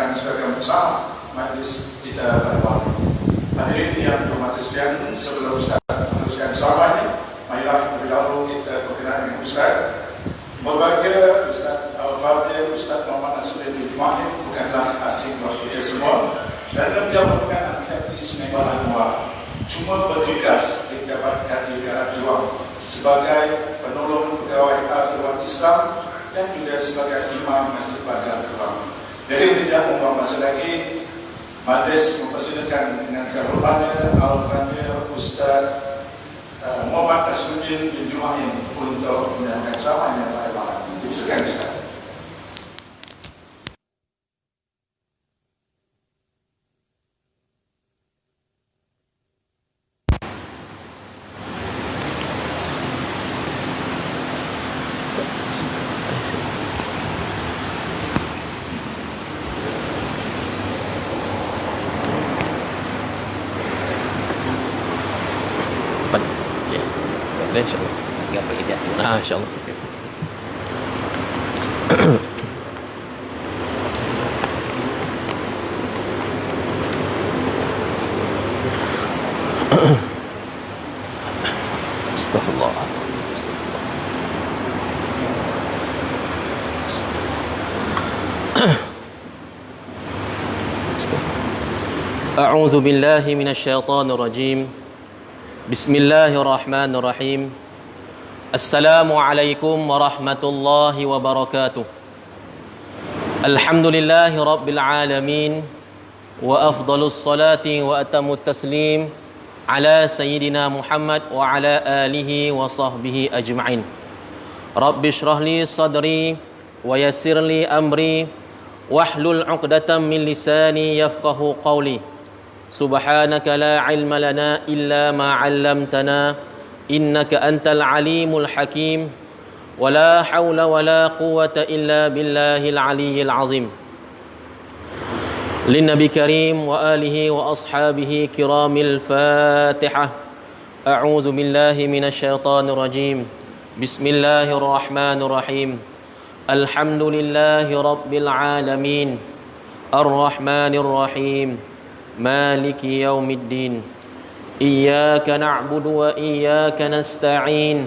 dilaksanakan sebagai bersama majlis kita pada malam ini. Hadirin yang berhormat sekalian, sebelum Ustaz meneruskan ceramahnya, marilah terlebih dahulu kita perkenalkan dengan Ustaz. Berbahagia Ustaz Al-Fadhil, Ustaz Muhammad Nasruddin bin Jumaim bukanlah asing bagi kita semua, dan beliau merupakan anak hati Sungai Balah Muar. Cuma bertugas di Jabat Kadi Garap Juang sebagai penolong pegawai Al-Quran Islam dan juga sebagai imam Masjid Pagar Kelang. Jadi tidak membuang masa lagi, majlis mempersilakan dengan kehormatannya Al-Fadhil Ustaz Muhammad Nasruddin bin Jumaim untuk menyampaikan ceramahnya pada malam ini. Silakan Ustaz. InsyaAllah. Tinggal pergi dia. InsyaAllah. Astaghfirullah. A'udzu billahi minasyaitonir rajim. Bismillahirrahmanirrahim. Assalamualaikum warahmatullahi wabarakatuh. Alhamdulillahi rabbil alamin. Wa afdalus salati wa atamut taslim ala sayyidina Muhammad wa ala alihi wa sahbihi ajma'in. Rabbi shrah li sadri wa yassir li amri wahlul 'uqdatam min lisani yafqahu qawli. Subhanaka la ilma lana illa ma 'allamtana innaka antal alimul hakim wa la hawla wa la quwwata illa billahil aliyyil azim. Lin nabi karim wa alihi wa ashabihi kiramil fatihah. A'udzu billahi minasyaitonir rajim. Bismillahirrahmanirrahim. Alhamdulillahi rabbil alamin. Ar-rahmanir rahim. مالك يوم الدين إياك نعبد وإياك نستعين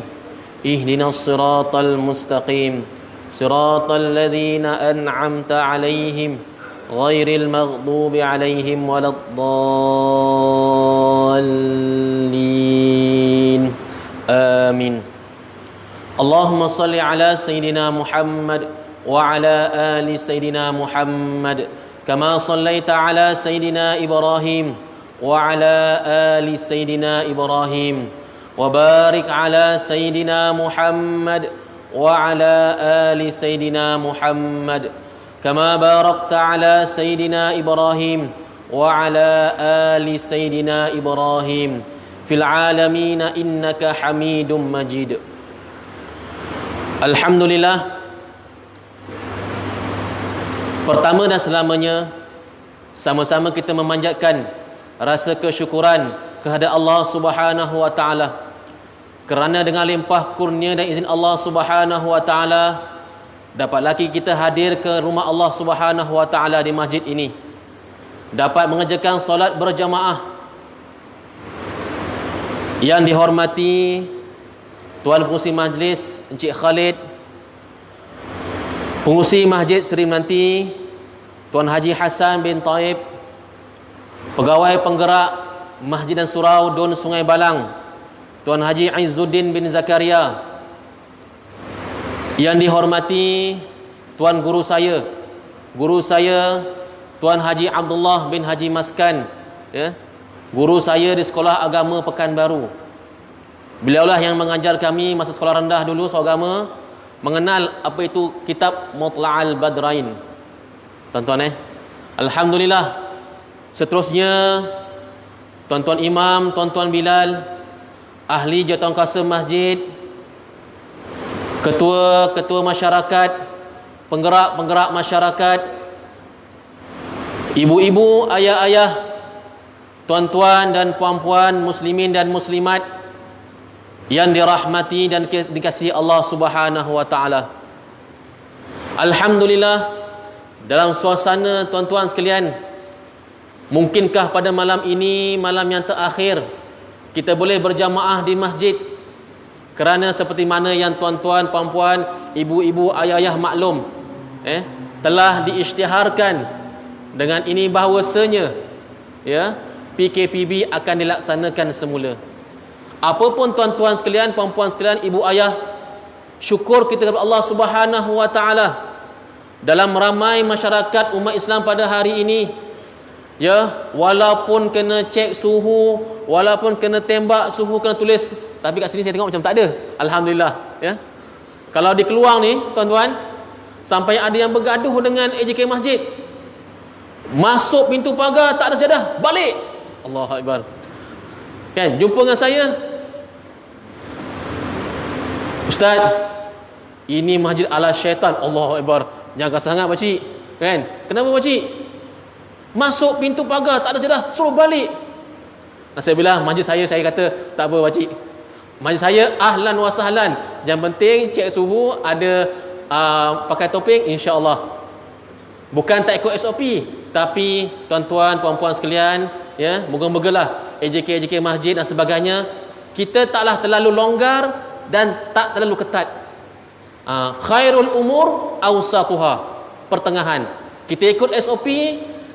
اهدنا الصراط المستقيم صراط الذين أنعمت عليهم غير المغضوب عليهم ولا الضالين آمين. اللهم صل على سيدنا محمد وعلى آل سيدنا محمد كما صليت على سيدنا إبراهيم وعلى آل سيدنا إبراهيم وبارك على سيدنا محمد وعلى آل سيدنا محمد كما باركت على سيدنا إبراهيم وعلى آل سيدنا إبراهيم في العالمين إنك حميد مجيد. الحمد لله. Pertama dan selamanya, sama-sama kita memanjatkan rasa kesyukuran kehadap Allah Subhanahu wa taala, kerana dengan limpah kurnia dan izin Allah Subhanahu wa taala dapat lagi kita hadir ke rumah Allah Subhanahu wa taala di masjid ini, dapat mengerjakan solat berjamaah. Yang dihormati Tuan Pengurusi Majlis Encik Khalid, Pengurusi Masjid Seri Menanti Tuan Haji Hassan bin Taib, Pegawai Penggerak Masjid dan Surau Dun Sungai Balang Tuan Haji Izzuddin bin Zakaria, yang dihormati Tuan Guru saya Tuan Haji Abdullah bin Haji Maskan, guru saya di Sekolah Agama Pekanbaru. Beliaulah yang mengajar kami masa sekolah rendah dulu, sekolah agama, mengenal apa itu kitab Mutla'al Badrain. Tuan-tuan Alhamdulillah. Seterusnya tuan-tuan imam, tuan-tuan Bilal, ahli jawatankuasa masjid, ketua-ketua masyarakat, penggerak-penggerak masyarakat, ibu-ibu, ayah-ayah, tuan-tuan dan puan-puan muslimin dan muslimat yang dirahmati dan dikasihi Allah Subhanahu wa taala. Alhamdulillah, dalam suasana tuan-tuan sekalian, mungkinkah pada malam ini, malam yang terakhir, kita boleh berjamaah di masjid? Kerana seperti mana yang tuan-tuan, puan-puan, ibu-ibu, ayah-ayah maklum, telah diisytiharkan dengan ini bahawasanya PKPB akan dilaksanakan semula. Apapun tuan-tuan sekalian, puan-puan sekalian, ibu ayah, syukur kita kepada Allah Subhanahu wa taala dalam ramai masyarakat umat Islam pada hari ini, walaupun kena cek suhu, walaupun kena tembak suhu, kena tulis, tapi kat sini saya tengok macam tak ada. Alhamdulillah, Kalau di Keluang ni, tuan-tuan, sampai ada yang bergaduh dengan AJK masjid. Masuk pintu pagar tak ada sejadah, balik. Allahu akbar. Kan, jumpa dengan saya, Ustaz, ini masjid ala syaitan. Allahu akbar. Jangan sangat pakcik. Kan? Kenapa pakcik? Masuk pintu pagar tak ada sejadah, suruh balik. Saya bilang, masjid saya kata tak apa pakcik. Masjid saya ahlan wa sahlan. Yang penting cek suhu, ada pakai topeng, insya-Allah. Bukan tak ikut SOP, tapi tuan-tuan, puan-puan sekalian, moga-mogalah AJK masjid dan sebagainya, kita taklah terlalu longgar dan tak terlalu ketat. Khairul umur awsatuha, pertengahan. Kita ikut SOP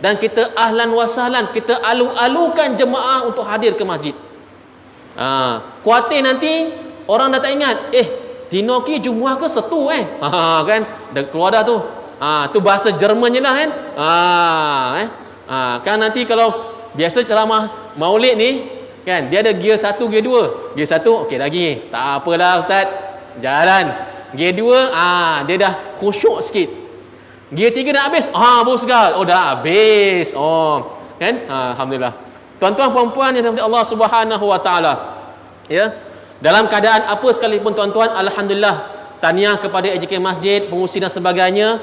dan kita ahlan wa sahlan, kita alu-alukan jemaah untuk hadir ke masjid. Kuatir nanti orang dah tak ingat, Tinoki Jumuah ke Setu kan, dah keluar dah tu. Tu bahasa Jermannya lah kan. Kan nanti kalau biasa ceramah Maulid ni kan, dia ada gear 1, gear 2. Gear 1 okey lagi, tak apalah ustaz, jalan. Gear 2 dia dah khusyuk sikit. Gear 3 dah habis, baru segal. Oh dah habis. Kan? Alhamdulillah. Tuan-tuan puan-puan yang dirahmati Allah Subhanahu wa taala. Dalam keadaan apa sekalipun tuan-tuan, alhamdulillah, tahniah kepada AJK masjid, pengurusi dan sebagainya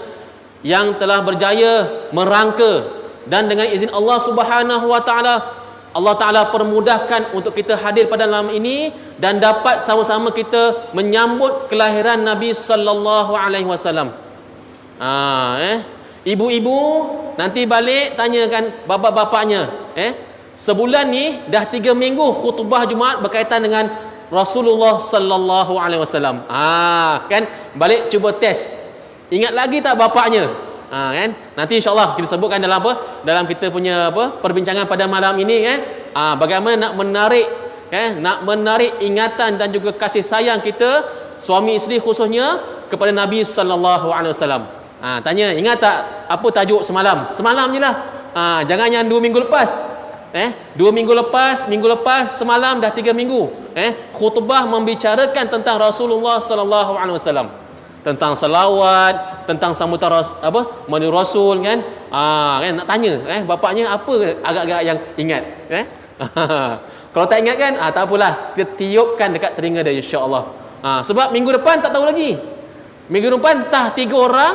yang telah berjaya merangka, dan dengan izin Allah Subhanahu wa taala, Allah Taala permudahkan untuk kita hadir pada malam ini dan dapat sama-sama kita menyambut kelahiran Nabi sallallahu alaihi wasallam. Ibu-ibu nanti balik tanyakan bapa-bapaknya, sebulan ni dah 3 minggu khutbah Jumaat berkaitan dengan Rasulullah sallallahu alaihi wasallam. Kan balik cuba test. Ingat lagi tak bapaknya? Kan? Nanti insya-Allah kita sebutkan dalam dalam kita punya perbincangan pada malam ini kan. Bagaimana nak menarik ingatan dan juga kasih sayang kita suami isteri khususnya kepada Nabi sallallahu alaihi wasallam. Tanya, ingat tak apa tajuk semalam? Semalam je lah. Jangan yang 2 minggu lepas. 2 minggu lepas, semalam dah 3 minggu. Khutbah membicarakan tentang Rasulullah sallallahu alaihi wasallam. Tentang salawat, tentang sambutan mandi Rasul kan. Kan nak tanya bapaknya apa agak-agak yang ingat. Kalau tak ingat kan, tak apalah, kita tiupkan dekat telinga dia insya-Allah. Sebab minggu depan tak tahu lagi. Minggu depan entah 3 orang,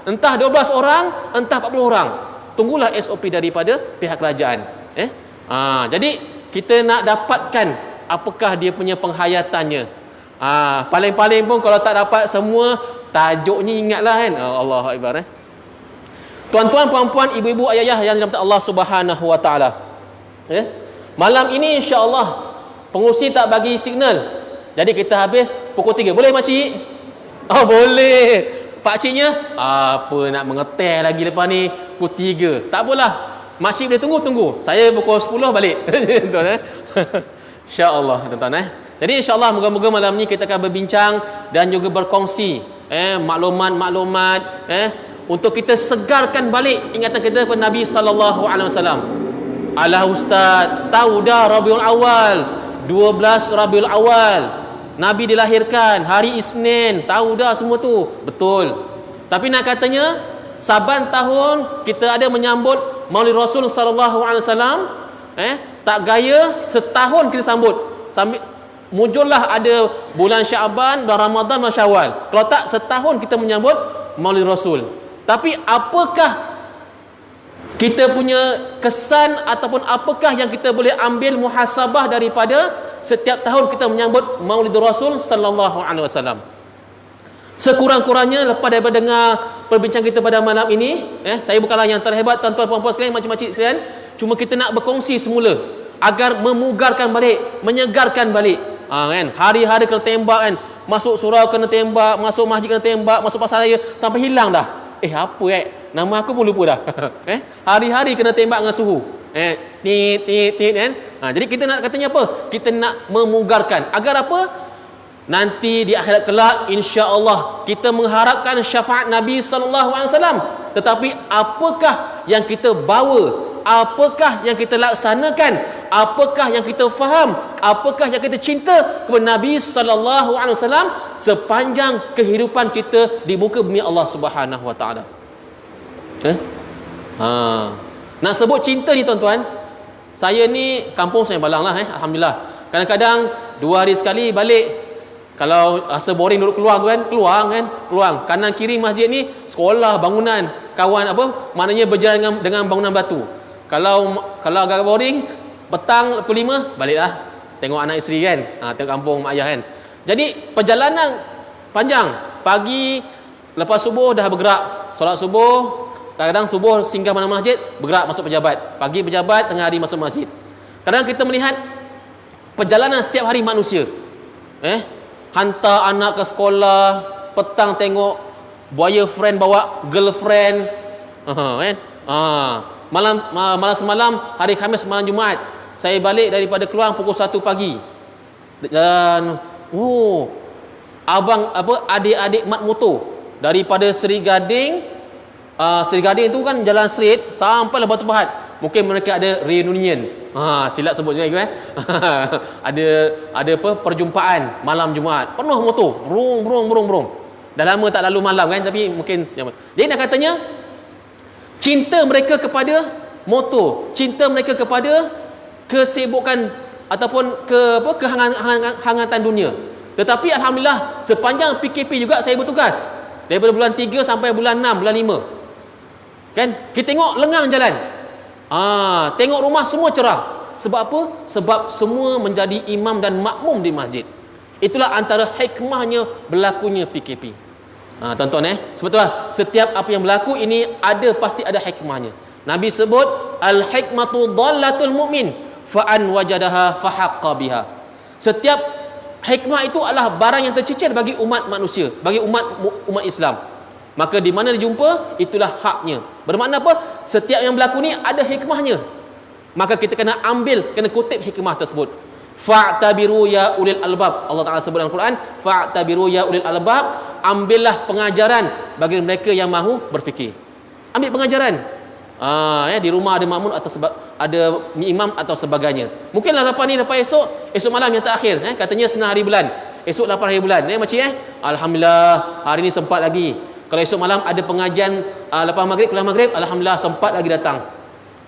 entah 12 orang, entah 40 orang. Tunggulah SOP daripada pihak kerajaan. Jadi kita nak dapatkan apakah dia punya penghayatannya. Paling-paling pun kalau tak dapat semua tajuknya ingatlah kan. Allahu akbar. Tuan-tuan, puan-puan, ibu-ibu, ayah-ayah yang dirahmati Allah Subhanahu wa taala. Malam ini insya-Allah pengurusi tak bagi signal. Jadi kita habis pukul 3. Boleh makcik? Boleh. Pakciknya apa nak mengetel lagi lepas ni pukul 3. Tak apalah. Makcik boleh tunggu. Saya pukul 10 balik. Tuan insya-Allah tuan-tuan Jadi insya-Allah moga-moga malam ni kita akan berbincang dan juga berkongsi maklumat-maklumat untuk kita segarkan balik ingatan kita kepada Nabi sallallahu alaihi wasallam. Alah ustaz, tahu dah Rabiul Awal, 12 Rabiul Awal Nabi dilahirkan, hari Isnin, tahu dah semua tu. Betul. Tapi nak katanya saban tahun kita ada menyambut Maulid Rasul sallallahu alaihi wasallam, tak gaya setahun kita sambut. Muncullah ada bulan Syaban, bulan Ramadan, bulan Syawal. Kalau tak setahun kita menyambut Maulid Rasul. Tapi apakah kita punya kesan ataupun apakah yang kita boleh ambil muhasabah daripada setiap tahun kita menyambut Maulid Rasul sallallahu alaihi wasallam? Sekurang-kurangnya lepas daripada dengar perbincangan kita pada malam ini, saya bukanlah yang terhebat tuan-tuan puan-puan sekalian, makcik-makcik sekalian, cuma kita nak berkongsi semula agar memugarkan balik, menyegarkan balik. Kan, hari-hari kena tembak kan, masuk surau kena tembak, masuk masjid kena tembak, masuk pasar raya sampai hilang dah. Apa nama aku pun lupa dah. Hari-hari kena tembak dengan suhu. Tit kan. Jadi kita nak katanya apa? Kita nak memugarkan agar apa? Nanti di akhirat kelak insya-Allah kita mengharapkan syafaat Nabi sallallahu alaihi wasallam. Tetapi apakah yang kita bawa? Apakah yang kita laksanakan? Apakah yang kita faham? Apakah yang kita cinta kepada Nabi sallallahu alaihi wasallam sepanjang kehidupan kita di muka bumi Allah Subhanahu wa taala? Nak sebut cinta ni tuan-tuan, saya ni kampung saya Balang lah, alhamdulillah. Kadang-kadang 2 hari sekali balik. Kalau rasa boring duduk keluar tu kan, keluar. Kanan kiri masjid ni sekolah, bangunan, kawan apa, maknanya berjalan dengan bangunan batu. Kalau agak boring, petang pukul 5 baliklah tengok anak isteri kan, tengok kampung mak ayah kan. Jadi perjalanan panjang. Pagi lepas subuh dah bergerak, solat subuh, kadang-kadang subuh singgah mana masjid, bergerak masuk pejabat. Pagi pejabat, tengah hari masuk masjid. Kadang kita melihat perjalanan setiap hari manusia. Hantar anak ke sekolah, petang tengok boyfriend bawa girlfriend, kan? Malam semalam hari Khamis malam Jumaat, saya balik daripada keluar pukul 1 pagi. Dan adik-adik mat motor daripada Seri Gading itu kan jalan straight sampai lah Batu Pahat. Mungkin mereka ada reunion. Silap sebut juga ada apa perjumpaan malam Jumaat. Penuh motor. Brung. Dah lama tak lalu malam kan, tapi mungkin jadi nak katanya cinta mereka kepada motor, cinta mereka kepada kesibukan ataupun kehangatan dunia. Tetapi alhamdulillah sepanjang PKP juga saya bertugas. Daripada bulan 3 sampai bulan 6, bulan 5. Kan? Kita tengok lengang jalan. Tengok rumah semua cerah. Sebab apa? Sebab semua menjadi imam dan makmum di masjid. Itulah antara hikmahnya berlakunya PKP. Tuan-tuan sebab itulah setiap apa yang berlaku ini pasti ada hikmahnya. Nabi sebut al-hikmatu dhallatul mu'min fa an wajadaha fa haqqa biha. Setiap hikmah itu adalah barang yang tercicir bagi umat manusia, bagi umat Islam. Maka di mana dijumpa, itulah haknya. Bermakna apa? Setiap yang berlaku ni ada hikmahnya. Maka kita kena kutip hikmah tersebut. Fa'tabiru ya ulil albab. Allah Ta'ala sebut dalam Quran, fa'tabiru ya ulil albab. Ambillah pengajaran bagi mereka yang mahu berfikir. Ambil pengajaran. Di rumah ada makmum atau ada imam atau sebagainya. Mungkinlah lepas esok malam yang terakhir, katanya senang hari bulan. Esok 8 hari bulan, makcik alhamdulillah hari ni sempat lagi. Kalau esok malam ada pengajian lepas maghrib, kelas maghrib, alhamdulillah sempat lagi datang.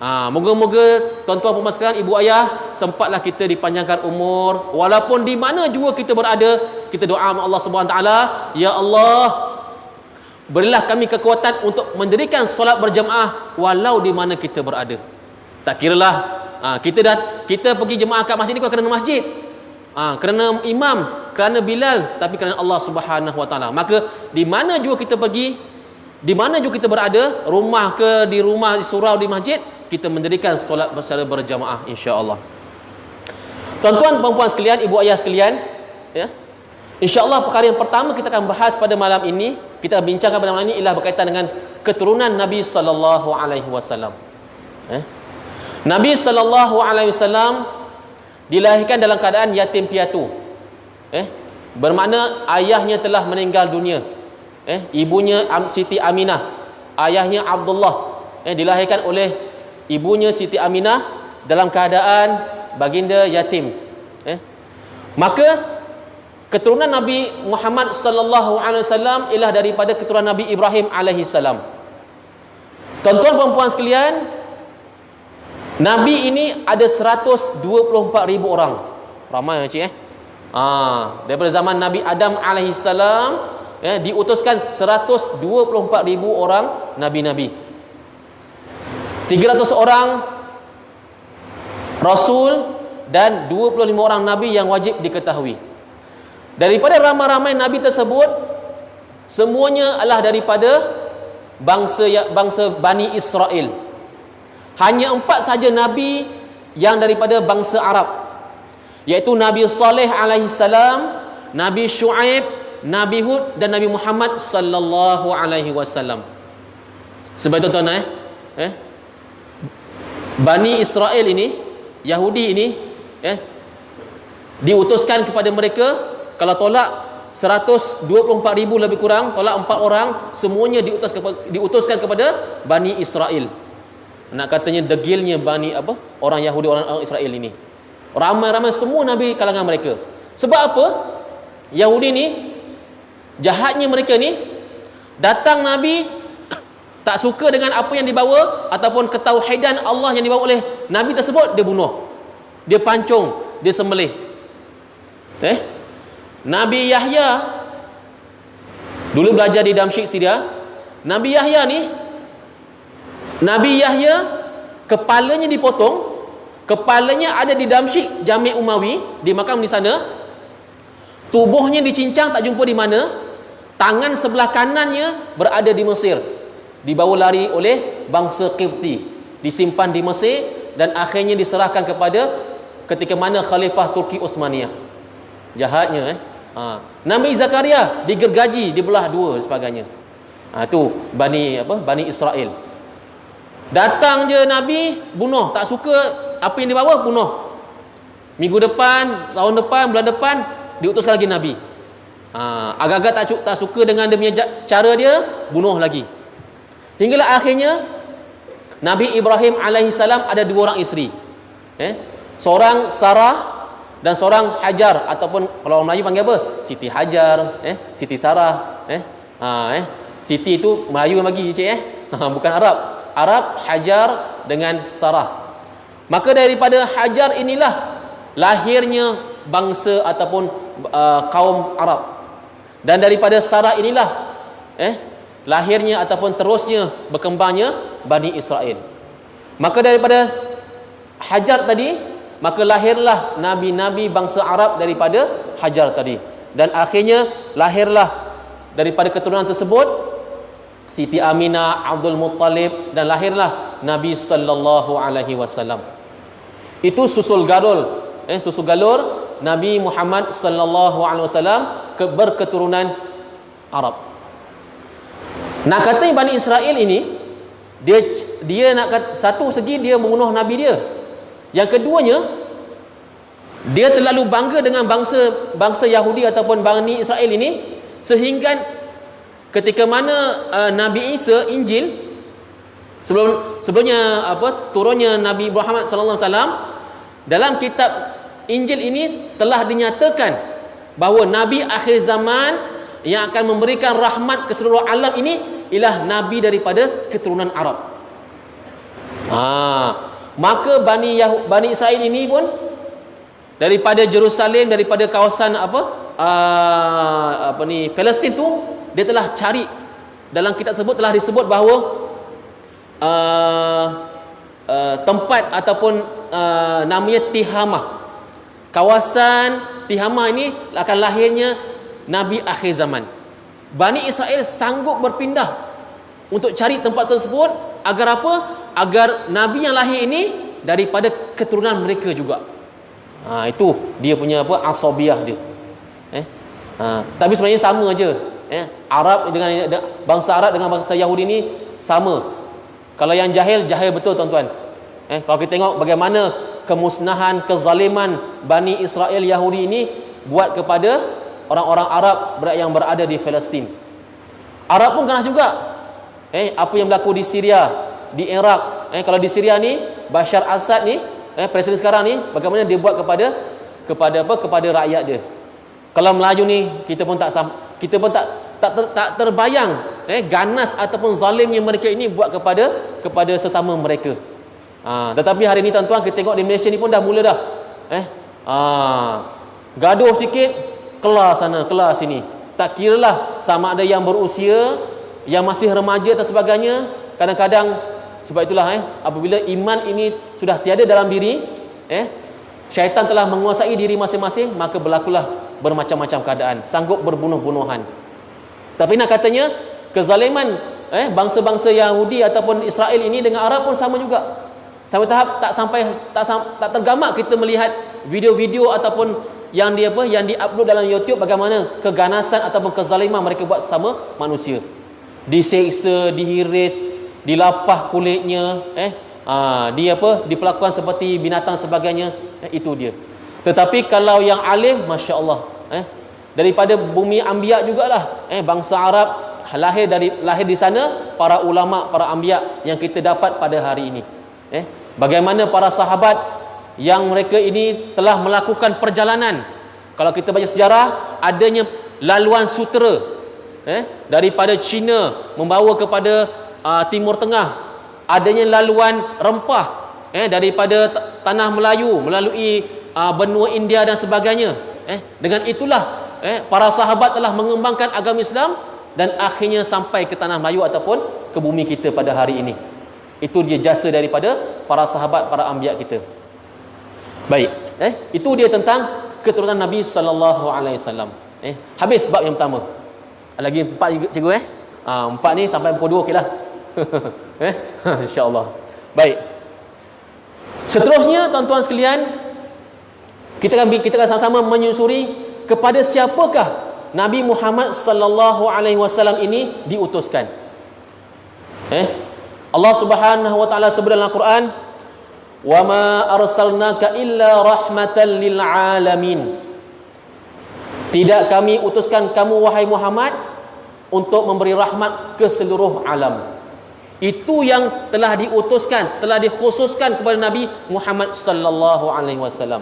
Moga-moga tuan-tuan puan sekalian, ibu ayah, sempatlah kita dipanjangkan umur. Walaupun di mana juga kita berada, kita doa kepada Allah Subhanahu taala, ya Allah, berilah kami kekuatan untuk mendirikan solat berjamaah walau di mana kita berada. Tak kiralah kita pergi jemaah kat masjid ni kerana masjid, kerana imam, kerana Bilal, tapi kerana Allah Subhanahu wa taala. Maka di mana juga kita pergi, di mana juga kita berada, rumah ke di rumah, di surau, di masjid, kita mendirikan solat secara berjamaah insya-Allah. Tuan-tuan puan-puan sekalian, ibu ayah sekalian, insya-Allah perkara yang pertama kita akan bahas pada malam ini, kita bincangkan pada malam ini ialah berkaitan dengan keturunan Nabi sallallahu alaihi wasallam. Nabi sallallahu alaihi wasallam dilahirkan dalam keadaan yatim piatu. Bermakna ayahnya telah meninggal dunia. Ibunya Siti Aminah, ayahnya Abdullah. Dilahirkan oleh ibunya Siti Aminah dalam keadaan baginda yatim. Maka keturunan Nabi Muhammad sallallahu alaihi wasallam ialah daripada keturunan Nabi Ibrahim alaihi salam. Tuan-tuan dan puan sekalian, Nabi ini ada 124,000 orang. Ramai makcik daripada zaman Nabi Adam alaihi salam diutuskan 124,000 orang nabi-nabi. 300 orang rasul dan 25 orang nabi yang wajib diketahui. Daripada ramai-ramai nabi tersebut, Semuanya adalah daripada bangsa Bani Israel. Hanya 4 saja nabi yang daripada bangsa Arab, iaitu Nabi Saleh alaihi salam, Nabi Shu'aib, Nabi Hud dan Nabi Muhammad sallallahu alaihi wasallam. Sebab tuan-tuan Bani Israel ini, Yahudi ini diutuskan kepada mereka, kalau tolak 124,000 lebih kurang, tolak 4 orang, semuanya diutuskan kepada Bani Israel. Nak katanya degilnya orang Yahudi, orang Israel ini. Ramai-ramai semua nabi kalangan mereka. Sebab apa? Yahudi ni, jahatnya mereka ni, datang nabi tak suka dengan apa yang dibawa ataupun ketauhidan Allah yang dibawa oleh nabi tersebut, dia bunuh, dia pancung, dia sembelih. Nabi Yahya dulu belajar di Damsyik, Syria. Nabi Yahya kepalanya dipotong, kepalanya ada di Damsyik Jami' Umawi, di makam di sana. Tubuhnya dicincang, tak jumpa di mana. Tangan sebelah kanannya berada di Mesir, dibawa lari oleh bangsa Qibti, disimpan di Mesir dan akhirnya diserahkan kepada ketika mana Khalifah Turki Uthmaniyah. Jahatnya Nabi Zakaria digergaji, dibelah 2 dan sebagainya. Itu Bani Israel. Datang je Nabi, bunuh, tak suka apa yang dibawa, bunuh. Minggu depan, tahun depan, bulan depan, diutuskan lagi Nabi. Agak-agak tak suka dengan dia punya cara dia, bunuh lagi. Hinggalah akhirnya Nabi Ibrahim alaihissalam ada 2 orang isteri. Seorang Sarah dan seorang Hajar, ataupun kalau orang Melayu panggil apa? Siti Hajar, Siti Sarah, Siti itu Melayu bagi cik, bukan Arab Hajar dengan Sarah. Maka daripada Hajar inilah lahirnya bangsa ataupun kaum Arab. Dan daripada Sarah inilah lahirnya ataupun terusnya berkembangnya Bani Israel. Maka daripada Hajar tadi, maka lahirlah nabi-nabi bangsa Arab daripada Hajar tadi. Dan akhirnya lahirlah daripada keturunan tersebut Siti Aminah, Abdul Muttalib, dan lahirlah Nabi sallallahu alaihi wasallam. Itu susul galur Nabi Muhammad sallallahu alaihi wasallam berketurunan Arab. Nak katanya Bani Israel ini, dia nak kata, satu segi dia membunuh nabi dia. Yang keduanya, dia terlalu bangga dengan bangsa Yahudi ataupun Bani Israel ini, sehingga ketika mana Nabi Isa, Injil, sebelumnya turunnya Nabi Muhammad sallallahu alaihi wasallam, dalam kitab Injil ini telah dinyatakan bahawa Nabi akhir zaman yang akan memberikan rahmat ke seluruh alam ini ialah Nabi daripada keturunan Arab. Maka Bani Israel ini pun daripada Jerusalem, daripada kawasan Palestin tu, dia telah cari, dalam kitab tersebut telah disebut bahawa tempat ataupun namanya Tihamah. Kawasan Tihamah ini akan lahirnya Nabi akhir zaman. Bani Israel sanggup berpindah untuk cari tempat tersebut agar apa? Agar Nabi yang lahir ini daripada keturunan mereka juga. Itu dia punya asabiah dia. Tapi sebenarnya sama aja. Arab dengan bangsa Arab dengan bangsa Yahudi ni sama. Kalau yang jahil betul tuan-tuan. Kalau kita tengok bagaimana kemusnahan, kezaliman Bani Israel Yahudi ini buat kepada orang-orang Arab yang berada di Palestin. Arab pun kena juga. Apa yang berlaku di Syria, di Iraq. Kalau di Syria ni, Bashar Assad ni, presiden sekarang ni, bagaimana dia buat kepada rakyat dia. Kalau Melayu ni, kita pun tak terbayang ganas ataupun zalimnya mereka ini buat kepada sesama mereka. Tetapi hari ni tuan-tuan, kita tengok di Malaysia ni pun dah mula dah. Gaduh sikit, kelas sana, kelas sini. Tak kiralah sama ada yang berusia, yang masih remaja dan sebagainya. Kadang-kadang, sebab itulah apabila iman ini sudah tiada dalam diri, syaitan telah menguasai diri masing-masing, maka berlakulah bermacam-macam keadaan, sanggup berbunuh-bunuhan. Tapi nak katanya kezaliman bangsa-bangsa Yahudi ataupun Israel ini dengan Arab pun sama juga. Sampai tahap tak tergamak kita melihat video-video ataupun yang diupload dalam YouTube bagaimana keganasan ataupun kezaliman mereka buat sama manusia. Diseksa, dihiris, dilapah kulitnya, diperlakukan seperti binatang sebagainya, itu dia. Tetapi kalau yang alim, masya-Allah, daripada bumi Anbiya jugalah, bangsa Arab lahir di sana para ulama, para Anbiya yang kita dapat pada hari ini. Bagaimana para sahabat yang mereka ini telah melakukan perjalanan. Kalau kita baca sejarah, adanya laluan sutera daripada China membawa kepada Timur Tengah, adanya laluan rempah daripada tanah Melayu melalui benua India dan sebagainya. Dengan itulah para sahabat telah mengembangkan agama Islam dan akhirnya sampai ke tanah Melayu ataupun ke bumi kita pada hari ini. Itu dia jasa daripada para sahabat, para anbiya kita. Baik, itu dia tentang keturunan Nabi sallallahu alaihi wasallam. Habis bab yang pertama. Lagi 4 cikgu 4 ni sampai pukul 2 okeylah. Insya-Allah. Baik. Seterusnya tuan-tuan sekalian, kita akan sama-sama menyusuri kepada siapakah Nabi Muhammad sallallahu alaihi wasallam ini diutuskan. Allah Subhanahu wa taala sebut dalam Al-Quran, "Wa ma arsalnaka illa rahmatan lil alamin." Tidak kami utuskan kamu wahai Muhammad untuk memberi rahmat ke seluruh alam. Itu yang telah diutuskan, telah dikhususkan kepada Nabi Muhammad sallallahu alaihi wasallam.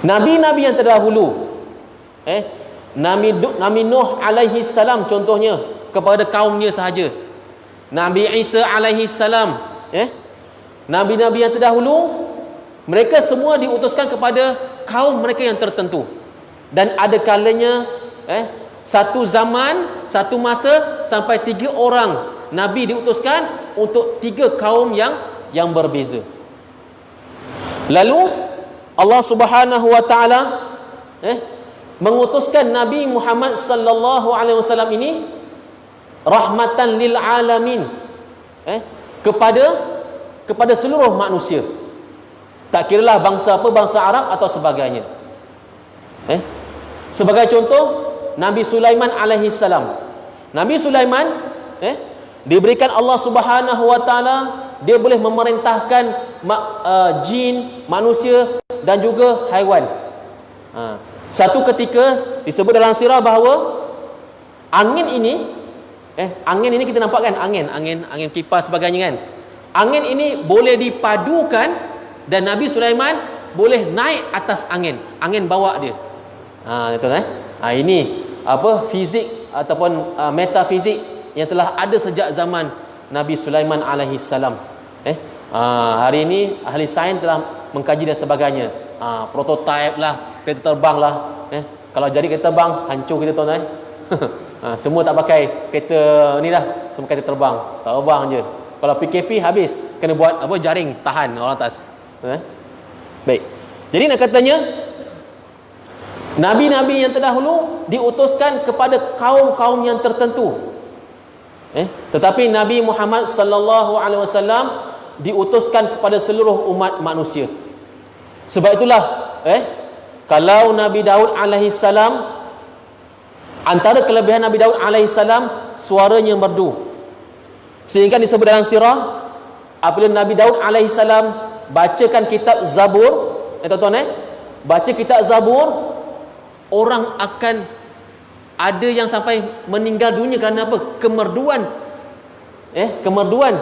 Nabi-nabi yang terdahulu, Nabi Nuh alaihi salam contohnya kepada kaumnya sahaja. Nabi Isa alaihi salam, nabi-nabi yang terdahulu, mereka semua diutuskan kepada kaum mereka yang tertentu. Dan ada kalanya satu zaman, satu masa sampai 3 orang nabi diutuskan untuk 3 kaum yang berbeza. Lalu Allah Subhanahu wa taala mengutuskan Nabi Muhammad sallallahu alaihi wasallam ini rahmatan lil alamin, kepada seluruh manusia. Tak kiralah bangsa apa, bangsa Arab atau sebagainya. Sebagai contoh, Nabi Sulaiman alaihi salam. Nabi Sulaiman diberikan Allah Subhanahu wa taala, dia boleh memerintahkan jin, manusia dan juga haiwan. Satu ketika disebut dalam sirah bahawa angin ini kita nampak kan, angin kipas sebagainya kan. Angin ini boleh dipadukan dan Nabi Sulaiman boleh naik atas angin bawa dia. Betul ini fizik ataupun metafizik yang telah ada sejak zaman Nabi Sulaiman alaihi salam. Hari ini ahli sains telah mengkaji dan sebagainya. Prototype lah, kereta terbang lah. Kalau jadi kereta terbang, hancur kita tuan. Semua tak pakai kereta ni dah, semua kereta terbang je. Kalau PKP habis, kena buat jaring tahan orang atas. Baik. Jadi nak katanya nabi-nabi yang terdahulu diutuskan kepada kaum-kaum yang tertentu. Tetapi Nabi Muhammad sallallahu alaihi wasallam diutuskan kepada seluruh umat manusia. Sebab itulah kalau Nabi Daud alaihi salam, antara kelebihan Nabi Daud alaihi salam, suaranya merdu. Sehingga disebut dalam sirah, apabila Nabi Daud alaihi salam bacakan kitab Zabur, tuan-tuan baca kitab Zabur, orang akan ada yang sampai meninggal dunia kerana apa? Kemerduan. Kemerduan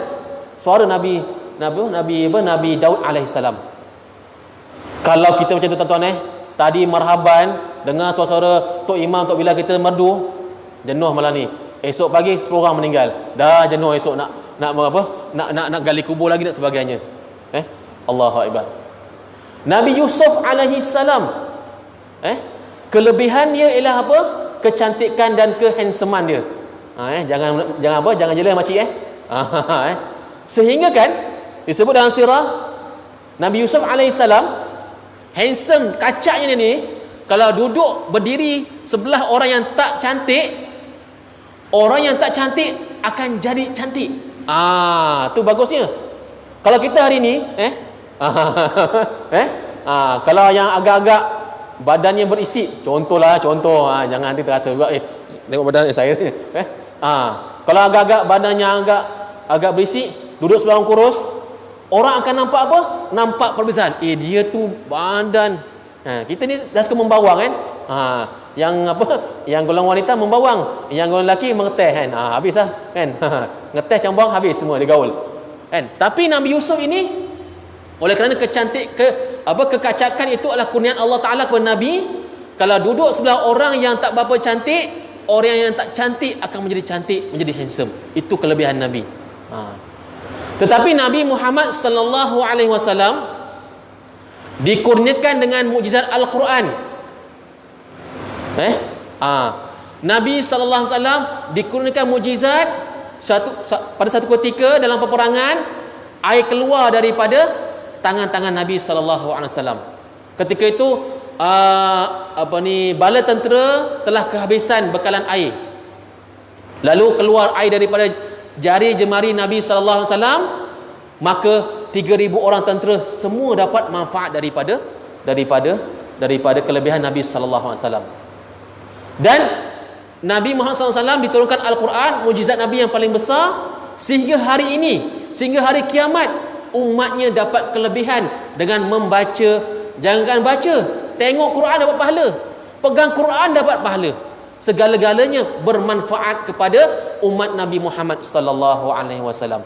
suara Nabi Daud alaihi salam. Kalau kita macam tu tuan-tuan tadi marhaban dengar suara Tok Imam, Tok Bilal kita merdu, jenuh malam ni. Esok pagi 10 orang meninggal. Dah jenuh esok nak gali kubur lagi dan sebagainya. Allahu akbar. Nabi Yusuf alaihi salam, kelebihan dia ialah apa? Kecantikan dan kehandsomean dia. Jangan jelas makcik Sehingga kan disebut dalam sirah Nabi Yusuf alaihi salam, handsome kacaknya ni, kalau duduk berdiri sebelah orang yang tak cantik, orang yang tak cantik akan jadi cantik. Tu bagusnya. Kalau kita hari ni kalau yang agak-agak badannya berisi, contoh, jangan nanti terasa juga tengok badan saya ni. Kalau agak-agak badannya agak berisi, duduk sebelah orang kurus, orang akan nampak apa? Nampak perbezaan. Dia tu badan. Kita ni dah suka membawang kan? Yang yang golongan wanita membawang, yang golongan lelaki mengeteh kan. Habislah kan. Ngeteh cambang habis semua digaul. Kan? Tapi Nabi Yusuf ini, oleh kerana kekacakan itu adalah kurniaan Allah Taala kepada Nabi. Kalau duduk sebelah orang yang tak berapa cantik, orang yang tak cantik akan menjadi cantik, menjadi handsome. Itu kelebihan Nabi. Tetapi Nabi Muhammad sallallahu alaihi wasallam dikurniakan dengan mukjizat Al-Quran. Nabi sallallahu alaihi wasallam dikurniakan mukjizat pada satu ketika dalam peperangan, air keluar daripada tangan-tangan Nabi sallallahu alaihi wasallam. Ketika itu bala tentera telah kehabisan bekalan air. Lalu keluar air daripada jari jemari Nabi sallallahu alaihi wasallam, maka 3,000 orang tentera semua dapat manfaat daripada kelebihan Nabi sallallahu alaihi wasallam. Dan Nabi Muhammad SAW diturunkan Al-Quran, mukjizat Nabi yang paling besar, sehingga hari ini, sehingga hari kiamat, umatnya dapat kelebihan dengan membaca. Jangan baca, tengok Quran dapat pahala, pegang Quran dapat pahala. Segala-galanya bermanfaat kepada umat Nabi Muhammad sallallahu alaihi wasallam.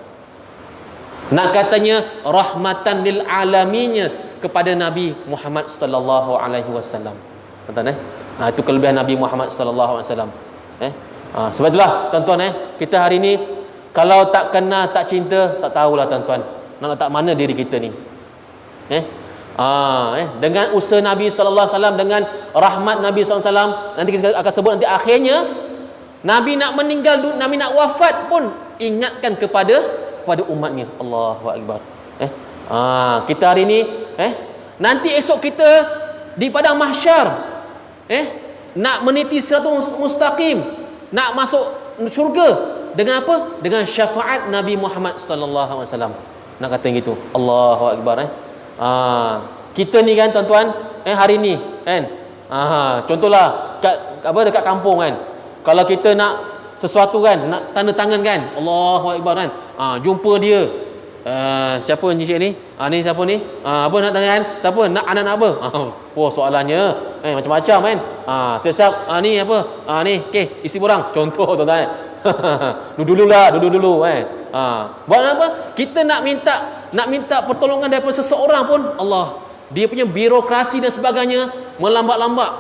Nak katanya rahmatan lil alaminnya kepada Nabi Muhammad sallallahu alaihi wasallam. Tuan-tuan itu kelebihan Nabi Muhammad sallallahu alaihi wasallam. Sebab itulah tuan-tuan, kita hari ni kalau tak kenal, tak cinta, tak tahulah tuan-tuan nak letak mana diri kita ni. Dengan usaha Nabi sallallahu alaihi wasallam, dengan rahmat Nabi sallallahu alaihi wasallam, nanti kita akan sebut nanti akhirnya Nabi nak meninggal, Nabi nak wafat pun ingatkan kepada umatnya. Allahu akbar. Kita hari ni nanti esok kita di padang mahsyar nak meniti siratul mustaqim, nak masuk syurga dengan apa? Dengan syafaat Nabi Muhammad sallallahu alaihi wasallam. Nak kata gitu. Allahu akbar. Kita ni kan tuan-tuan, hari ni kan, contohlah dekat kampung kan, kalau kita nak sesuatu kan, nak tanda tangan kan, Allahu akbar kan, jumpa dia, siapa encik ni, ni siapa ni, apa nak tangan, siapa nak anak apa, soalannya macam-macam kan, siap-siap, ni apa, ni okey, isi borang, contoh tuan-tuan. dulu dulu buat apa? Kita nak minta pertolongan daripada seseorang pun, Allah, dia punya birokrasi dan sebagainya melambat-lambat.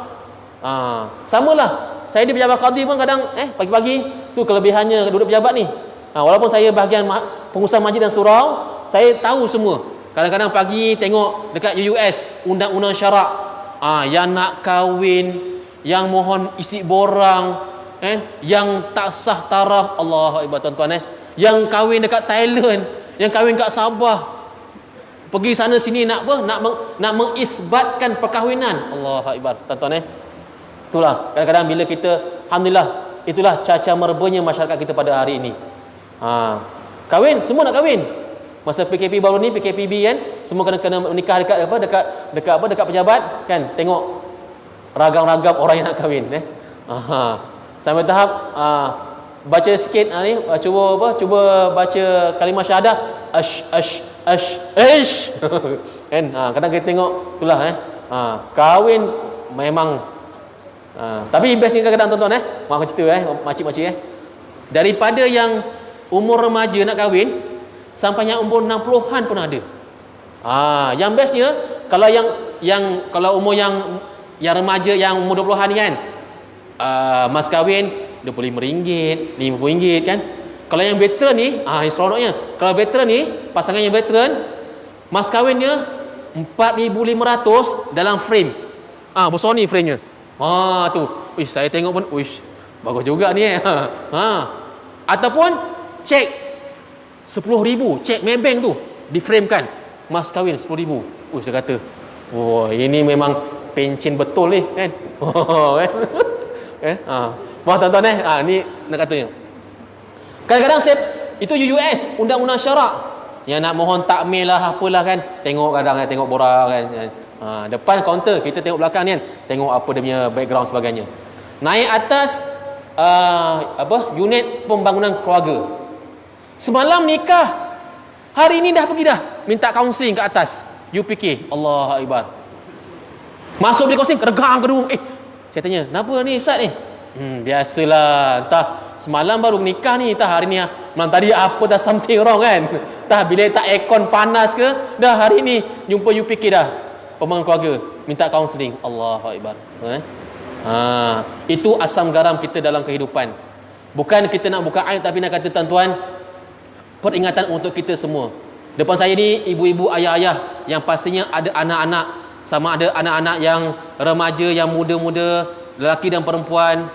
Samalah saya di pejabat qadi pun kadang pagi-pagi tu kelebihannya duduk pejabat ni. Walaupun saya bahagian pengusaha masjid dan surau, saya tahu semua. Kadang-kadang pagi tengok dekat US undang-undang syarak, yang nak kahwin, yang mohon isi borang, yang tak sah taraf, Allahu akbar tuan-tuan, yang kahwin dekat Thailand, yang kahwin kat Sabah, pergi sana sini nak apa? Nak mengisbatkan perkahwinan. Allahu akbar tuan-tuan. Itulah kadang-kadang bila kita, alhamdulillah, itulah caca merbanya masyarakat kita pada hari ini. Kahwin, semua nak kahwin. Masa PKP baru ni, PKPB kan, semua kena menikah dekat pejabat kan. Tengok ragam-ragam orang yang nak kahwin. Sampai tahap baca sikit ni, cuba baca kalimah syahadah, ash kan. Kadang kita tengok itulah kahwin memang tapi bestnya kadang-kadang tuan-tuan mak aku cerita makcik-makcik daripada yang umur remaja nak kahwin sampai yang umur 60-an pun ada. Yang bestnya kalau kalau umur yang remaja, yang umur 20-an ni kan, mas kahwin RM25, RM50 kan. Kalau yang veteran ni, seronoknya, kalau veteran ni, pasangan yang veteran, mas kahwinnya RM4,500 dalam frame. Besar ni frame-nya. Tu. Saya tengok pun, bagus juga ni. Ataupun cek RM10,000, cek Maybank tu, diframekan, mas kahwin RM10,000. Saya kata, ini memang pencen betul ni kan. Wah tuan-tuan ni nak katanya. Kadang-kadang saya itu UUS, undang-undang syarak. Yang nak mohon takmil lah apalah kan. Tengok kadang tengok borang kan. Depan kaunter kita tengok belakang ni kan. Tengok apa dia punya background sebagainya. Naik atas unit pembangunan keluarga. Semalam nikah. Hari ini dah pergi dah minta kaunseling ke atas. UPK. Allah Akbar. Masuk beli kaunseling, regang gedung. Saya tanya, kenapa ni Ustaz ni? Biasalah, entah semalam baru nikah ni, entah hari ni malam tadi apa dah something wrong kan. Entah bila tak aircon panas ke, dah hari ni jumpa UPK dah. Pembangunan keluarga minta kaunseling. Allah Akbar. Itu asam garam kita dalam kehidupan. Bukan kita nak buka aib, tapi nak kata tuan-tuan, peringatan untuk kita semua. Depan saya ni ibu-ibu, ayah-ayah yang pastinya ada anak-anak, sama ada anak-anak yang remaja, yang muda-muda, lelaki dan perempuan.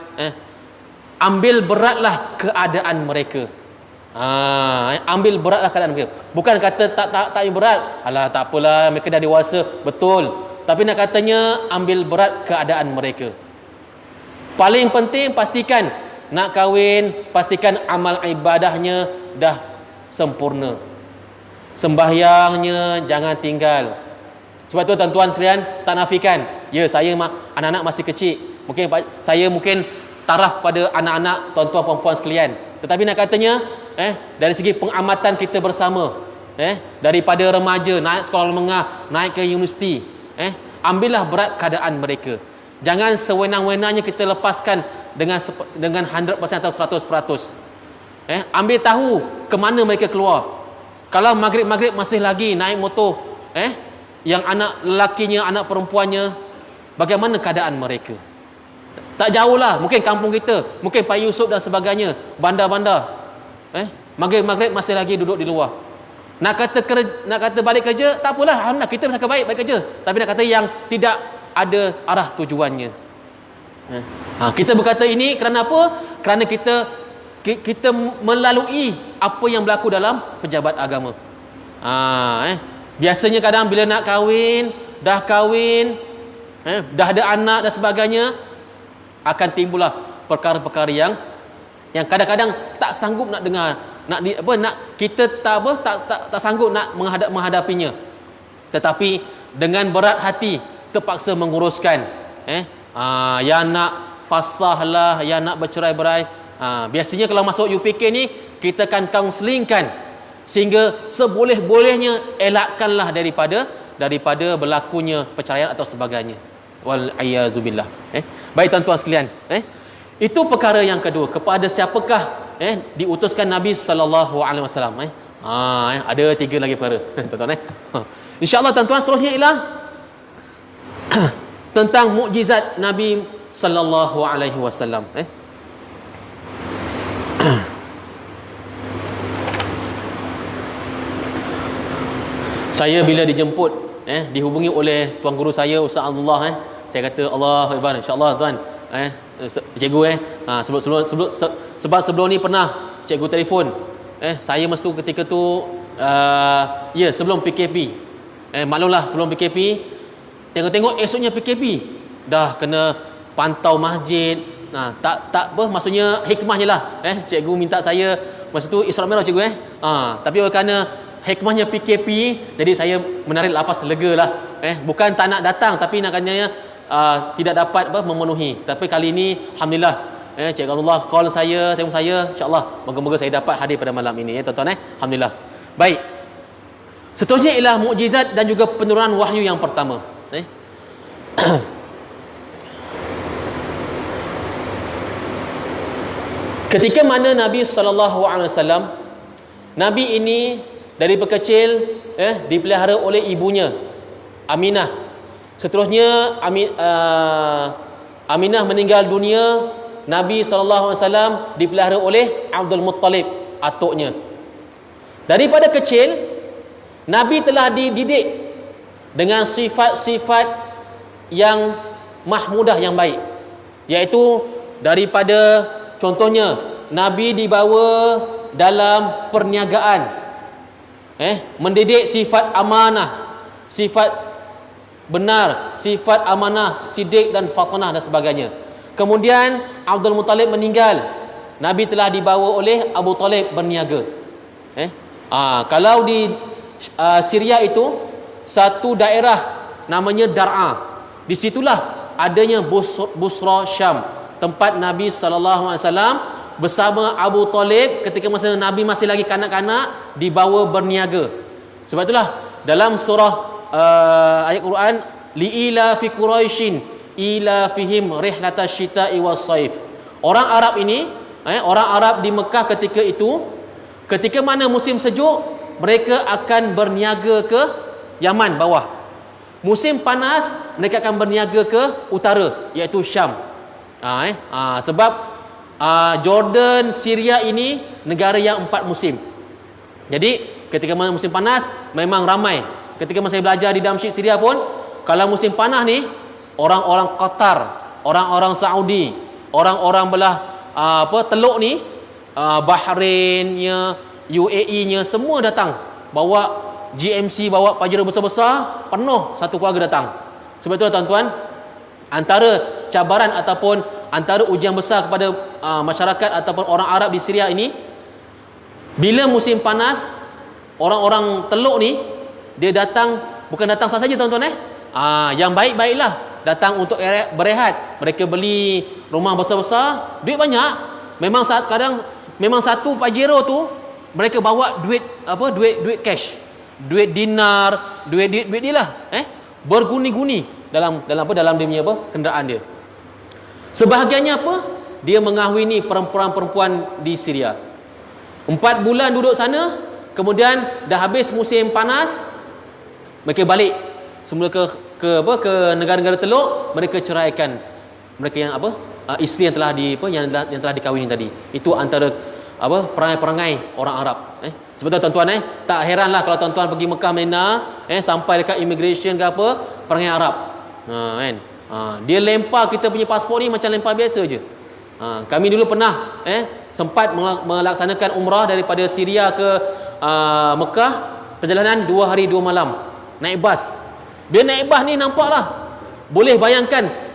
Ambil beratlah keadaan mereka. Ambil beratlah keadaan mereka. Bukan kata tak berat. Alah tak apalah, mereka dah dewasa. Betul. Tapi nak katanya ambil berat keadaan mereka. Paling penting pastikan nak kahwin, pastikan amal ibadahnya dah sempurna. Sembahyangnya jangan tinggal. Sebab tu tuan-tuan sekalian, tak nafikan. Ya, saya anak-anak masih kecil. Saya mungkin taraf pada anak-anak tuan-tuan perempuan sekalian. Tetapi nak katanya dari segi pengamatan kita bersama, daripada remaja naik sekolah menengah, naik ke universiti, ambillah berat keadaan mereka. Jangan sewenang-wenangnya kita lepaskan dengan 100% atau 100%. Ambil tahu ke mana mereka keluar. Kalau maghrib-maghrib masih lagi naik motor, yang anak lelakinya, anak perempuannya, bagaimana keadaan mereka? Tak jauh lah, mungkin kampung kita, mungkin Pak Yusuf dan sebagainya, bandar-bandar, maghrib-maghrib masih lagi duduk di luar. Nak kata balik kerja, tak apalah, alhamdulillah kita bersama baik kerja. Tapi nak kata yang tidak ada arah tujuannya. Kita berkata ini kerana apa? Kerana kita melalui apa yang berlaku dalam pejabat agama. Biasanya kadang bila nak kahwin, dah ada anak dan sebagainya, akan timbullah perkara-perkara yang kadang-kadang tak sanggup nak dengar, kita tak sanggup nak menghadapinya. Tetapi dengan berat hati terpaksa menguruskan. Yang nak fasah lah, yang nak bercerai-berai. Biasanya kalau masuk UPK ni, kita akan kaunselingkan sehingga seboleh-bolehnya elakkanlah daripada berlakunya perceraian atau sebagainya. Wal a'yazubillah. Baik tuan-tuan sekalian, itu perkara yang kedua. Kepada siapakah diutuskan Nabi sallallahu alaihi wasallam? Ada 3 lagi perkara tuan-tuan. Insya-Allah tuan-tuan, seterusnya ialah tentang mukjizat Nabi sallallahu alaihi wasallam. Saya bila dijemput, dihubungi oleh tuan guru saya, Ustaz Abdullah, saya kata Allahu Akbar, insya-Allah tuan. Cikgu sebab sebelum ni pernah cikgu telefon. Saya mesti ketika tu sebelum PKP. Maklumlah sebelum PKP, tengok-tengok esoknya PKP dah kena pantau masjid. Maksudnya hikmahnya lah. Cikgu minta saya masa tu Isra Mi'raj cikgu. Tapi oleh kerana hikmahnya PKP, jadi saya menarik lapas lega lah. Bukan tak nak datang, tapi nak katanya tidak dapat memenuhi. Tapi kali ini alhamdulillah, Cikgu Abdullah call saya, telefon saya, insya-Allah moga-moga saya dapat hadir pada malam ini tuan-tuan. Alhamdulillah. Baik. Seterusnya ialah mukjizat dan juga penurunan wahyu yang pertama. Ketika mana Nabi SAW, Nabi ini dari kecil dipelihara oleh ibunya Aminah. Seterusnya Aminah meninggal dunia, Nabi SAW dipelihara oleh Abdul Muttalib, atuknya. Daripada kecil Nabi telah dididik dengan sifat-sifat yang mahmudah, yang baik, iaitu daripada contohnya Nabi dibawa dalam perniagaan, mendidik sifat amanah, sifat benar, sifat amanah, sidik dan fatanah dan sebagainya. Kemudian Abdul Muttalib meninggal. Nabi telah dibawa oleh Abu Talib berniaga. Kalau di Syria itu satu daerah namanya Dar'a. Di situlah adanya Busra Syam, tempat Nabi sallallahu alaihi wasallam bersama Abu Talib ketika masa Nabi masih lagi kanak-kanak dibawa berniaga. Sebab itulah dalam surah ayat Quran, liila fi quraisyin ila fihim rihlatash syita'i was-saif. Orang Arab ini, orang Arab di Mekah ketika itu, ketika mana musim sejuk, mereka akan berniaga ke Yaman bawah. Musim panas, mereka akan berniaga ke utara, iaitu Syam. Sebab Jordan, Syria ini negara yang 4 musim. Jadi ketika mana musim panas memang ramai. Ketika masa saya belajar di Damsyik Syria pun, kalau musim panas ni, orang-orang Qatar, orang-orang Saudi, orang-orang belah Teluk ni, Bahrainnya, UAE-nya semua datang, bawa GMC, bawa Pajero besar-besar, penuh satu keluarga datang. Sebab itulah tuan-tuan, antara cabaran ataupun antara ujian besar kepada masyarakat ataupun orang Arab di Syria ini, bila musim panas, orang-orang Teluk ni dia datang, bukan datang saja tuan-tuan, yang baik-baiklah datang untuk berehat. Mereka beli rumah besar-besar, duit banyak. Memang kadang memang satu Pajero tu mereka bawa duit duit cash, duit dinar, duit dia lah, berguni-guni dalam dia punya kenderaan dia. Sebahagiannya dia mengahwini perempuan-perempuan di Syria. 4 bulan duduk sana, kemudian dah habis musim panas, mereka balik semula ke negara-negara Teluk. Mereka ceraikan mereka yang isteri yang telah dikahwini tadi. Itu antara perangai-perangai orang Arab. Sebab tu tuan-tuan, tak heranlah kalau tuan-tuan pergi Mekah, Medina, sampai dekat immigration ke apa, perangai Arab. Dia lempar kita punya pasport ni macam lempar biasa je. Kami dulu pernah sempat melaksanakan umrah daripada Syria ke Mekah, perjalanan 2 hari 2 malam naik bas. Bila naik bas ni nampaklah, boleh bayangkan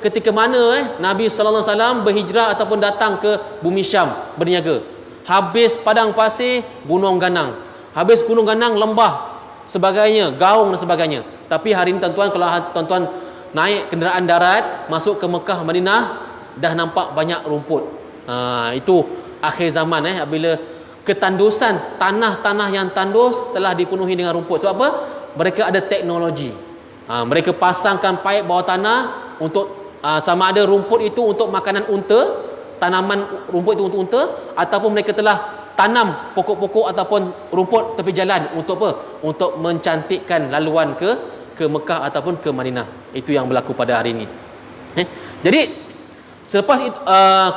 ketika mana Nabi sallallahu alaihi wasallam berhijrah ataupun datang ke bumi Syam berniaga. Habis padang pasir, gunung ganang. Habis gunung ganang, lembah sebagainya, gaung dan sebagainya. Tapi hari ini tuan-tuan, kalau tuan-tuan naik kenderaan darat masuk ke Mekah, Madinah, dah nampak banyak rumput. Itu akhir zaman bila ketandusan, tanah-tanah yang tandus telah dipenuhi dengan rumput. Sebab apa? Mereka ada teknologi. Mereka pasangkan paip bawah tanah untuk sama ada rumput itu untuk makanan unta, tanaman rumput itu untuk unta, ataupun mereka telah tanam pokok-pokok ataupun rumput tepi jalan untuk apa? Untuk mencantikkan laluan ke Mekah ataupun ke Madinah. Itu yang berlaku pada hari ini. Jadi selepas itu,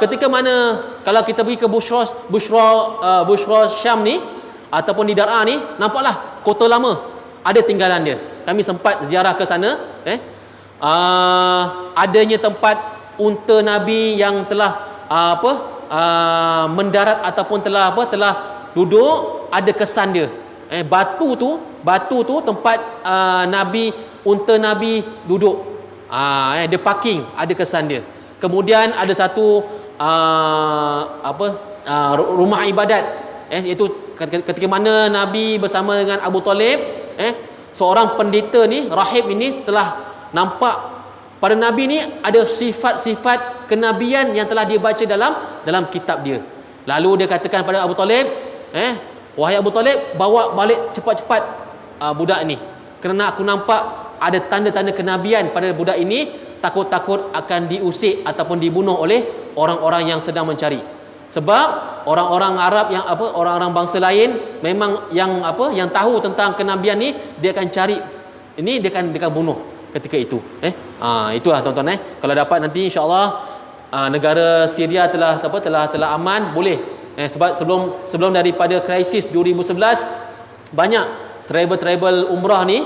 ketika mana kalau kita pergi ke Busra Syam ni ataupun di Dar'a ni, nampaklah kota lama ada tinggalan dia. Kami sempat ziarah ke sana. Adanya tempat unta Nabi yang telah mendarat ataupun telah duduk, ada kesan dia. Batu tu tempat unta Nabi duduk. Dia parking, ada kesan dia. Kemudian ada satu rumah ibadat, iaitu ketika mana Nabi bersama dengan Abu Talib, seorang pendeta ni, rahib ini telah nampak pada Nabi ni ada sifat-sifat kenabian yang telah dia baca dalam kitab dia. Lalu dia katakan pada Abu Talib, wahai Abu Talib, bawa balik cepat-cepat budak ni, kerana aku nampak ada tanda-tanda kenabian pada budak ini, takut-takut akan diusik ataupun dibunuh oleh orang-orang yang sedang mencari. Sebab orang-orang Arab yang orang-orang bangsa lain memang yang tahu tentang kenabian ni, dia akan cari ini, dia akan bunuh ketika itu. Itulah tuan-tuan, kalau dapat nanti insya-Allah negara Syria telah aman, boleh. Sebab sebelum daripada krisis 2011, banyak travel umrah ni,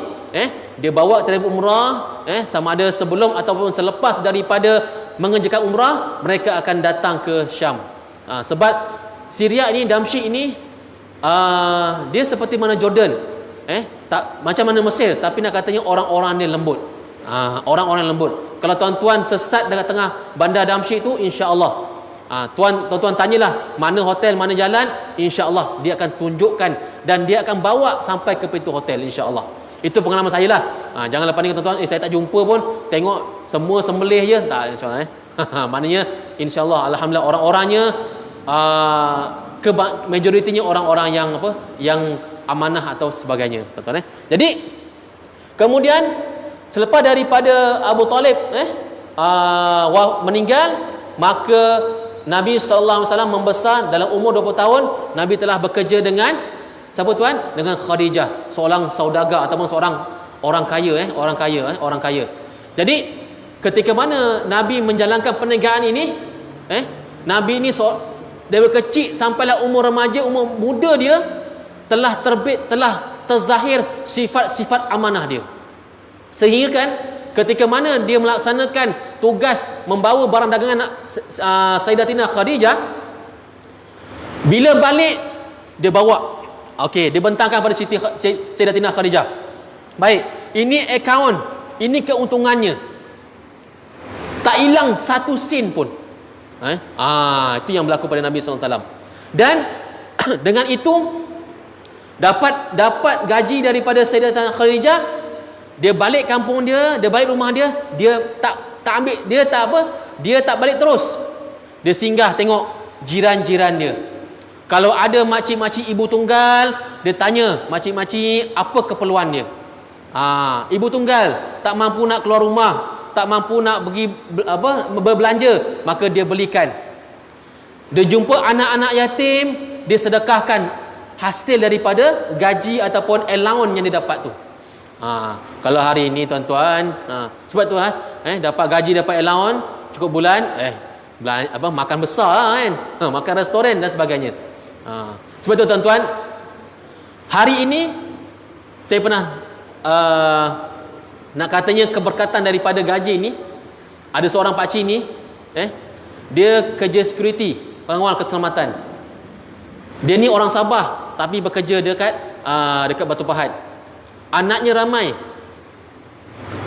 dia bawa travel umrah, sama ada sebelum ataupun selepas daripada mengerjakan umrah, mereka akan datang ke Syam. Sebab Syria ini, Damsyik ini, dia seperti mana Jordan, tak macam mana Mesir, tapi nak katanya orang-orang dia lembut. Orang-orang lembut. Kalau tuan-tuan sesat dekat tengah bandar Damsyik tu, insya-Allah tuan-tuan tanyalah mana hotel, mana jalan, insya-Allah dia akan tunjukkan dan dia akan bawa sampai ke pintu hotel, insya-Allah. Itu pengalaman saya lah. Jangan lepas ni tuan-tuan, saya tak jumpa pun, tengok semua sembelih je, tak, insya-Allah. Maknanya insya-Allah, alhamdulillah, orang-orangnya majoritinya orang-orang yang yang amanah atau sebagainya, tuan-tuan. Jadi kemudian selepas daripada Abu Talib meninggal, maka Nabi sallallahu alaihi wasallam membesar dalam umur 20 tahun. Nabi telah bekerja dengan siapa tuan? Dengan Khadijah, seorang saudagar ataupun seorang orang kaya, orang kaya. Jadi ketika mana Nabi menjalankan perniagaan ini, Nabi ini dari kecil sampailah umur remaja, umur muda dia telah terzahir sifat-sifat amanah dia. Sehingga kan ketika mana dia melaksanakan tugas membawa barang dagangan Sayyidatina Khadijah, bila balik dia bawa, dia bentangkan pada Sayyidatina Khadijah. Baik, ini akaun, ini keuntungannya, tak hilang satu sen pun. Itu yang berlaku pada Nabi SAW. Dan dengan itu dapat gaji daripada Sayyidatina Khadijah. Dia balik kampung dia balik rumah dia, dia tak ambil, dia tak balik terus. Dia singgah tengok jiran-jiran dia. Kalau ada makcik-makcik ibu tunggal, dia tanya makcik-makcik apa keperluan dia. Ibu tunggal tak mampu nak keluar rumah, tak mampu nak pergi berbelanja, maka dia belikan. Dia jumpa anak-anak yatim, dia sedekahkan hasil daripada gaji ataupun allowance yang dia dapat tu. Kalau hari ini tuan-tuan, sebab tu dapat gaji, dapat allowance cukup bulan, makan besar kan, makan restoran dan sebagainya. Sebab tu tuan-tuan, hari ini saya pernah nak katanya keberkatan daripada gaji ni, ada seorang pakcik ni, dia kerja security, pengawal keselamatan. Dia ni orang Sabah tapi bekerja dekat Batu Pahat. Anaknya ramai.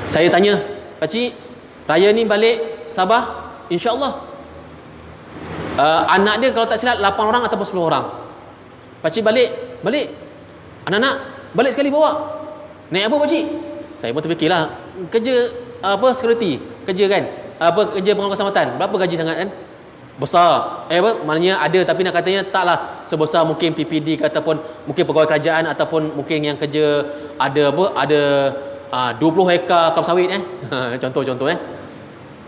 Saya tanya, pakcik, raya ni balik Sabah, insya-Allah. Anak dia kalau tak silap 8 orang ataupun 10 orang. Pakcik balik. Anak-anak balik sekali bawa. Naik apa pakcik? Saya pun terfikirlah, kerja security, kerja kan, kerja pengawal keselamatan, berapa gaji sangat kan? Besar. Maknanya ada, tapi nak katanya taklah sebesar mungkin PPD ataupun mungkin pegawai kerajaan ataupun mungkin yang kerja ada 20 hektar kelapa sawit contoh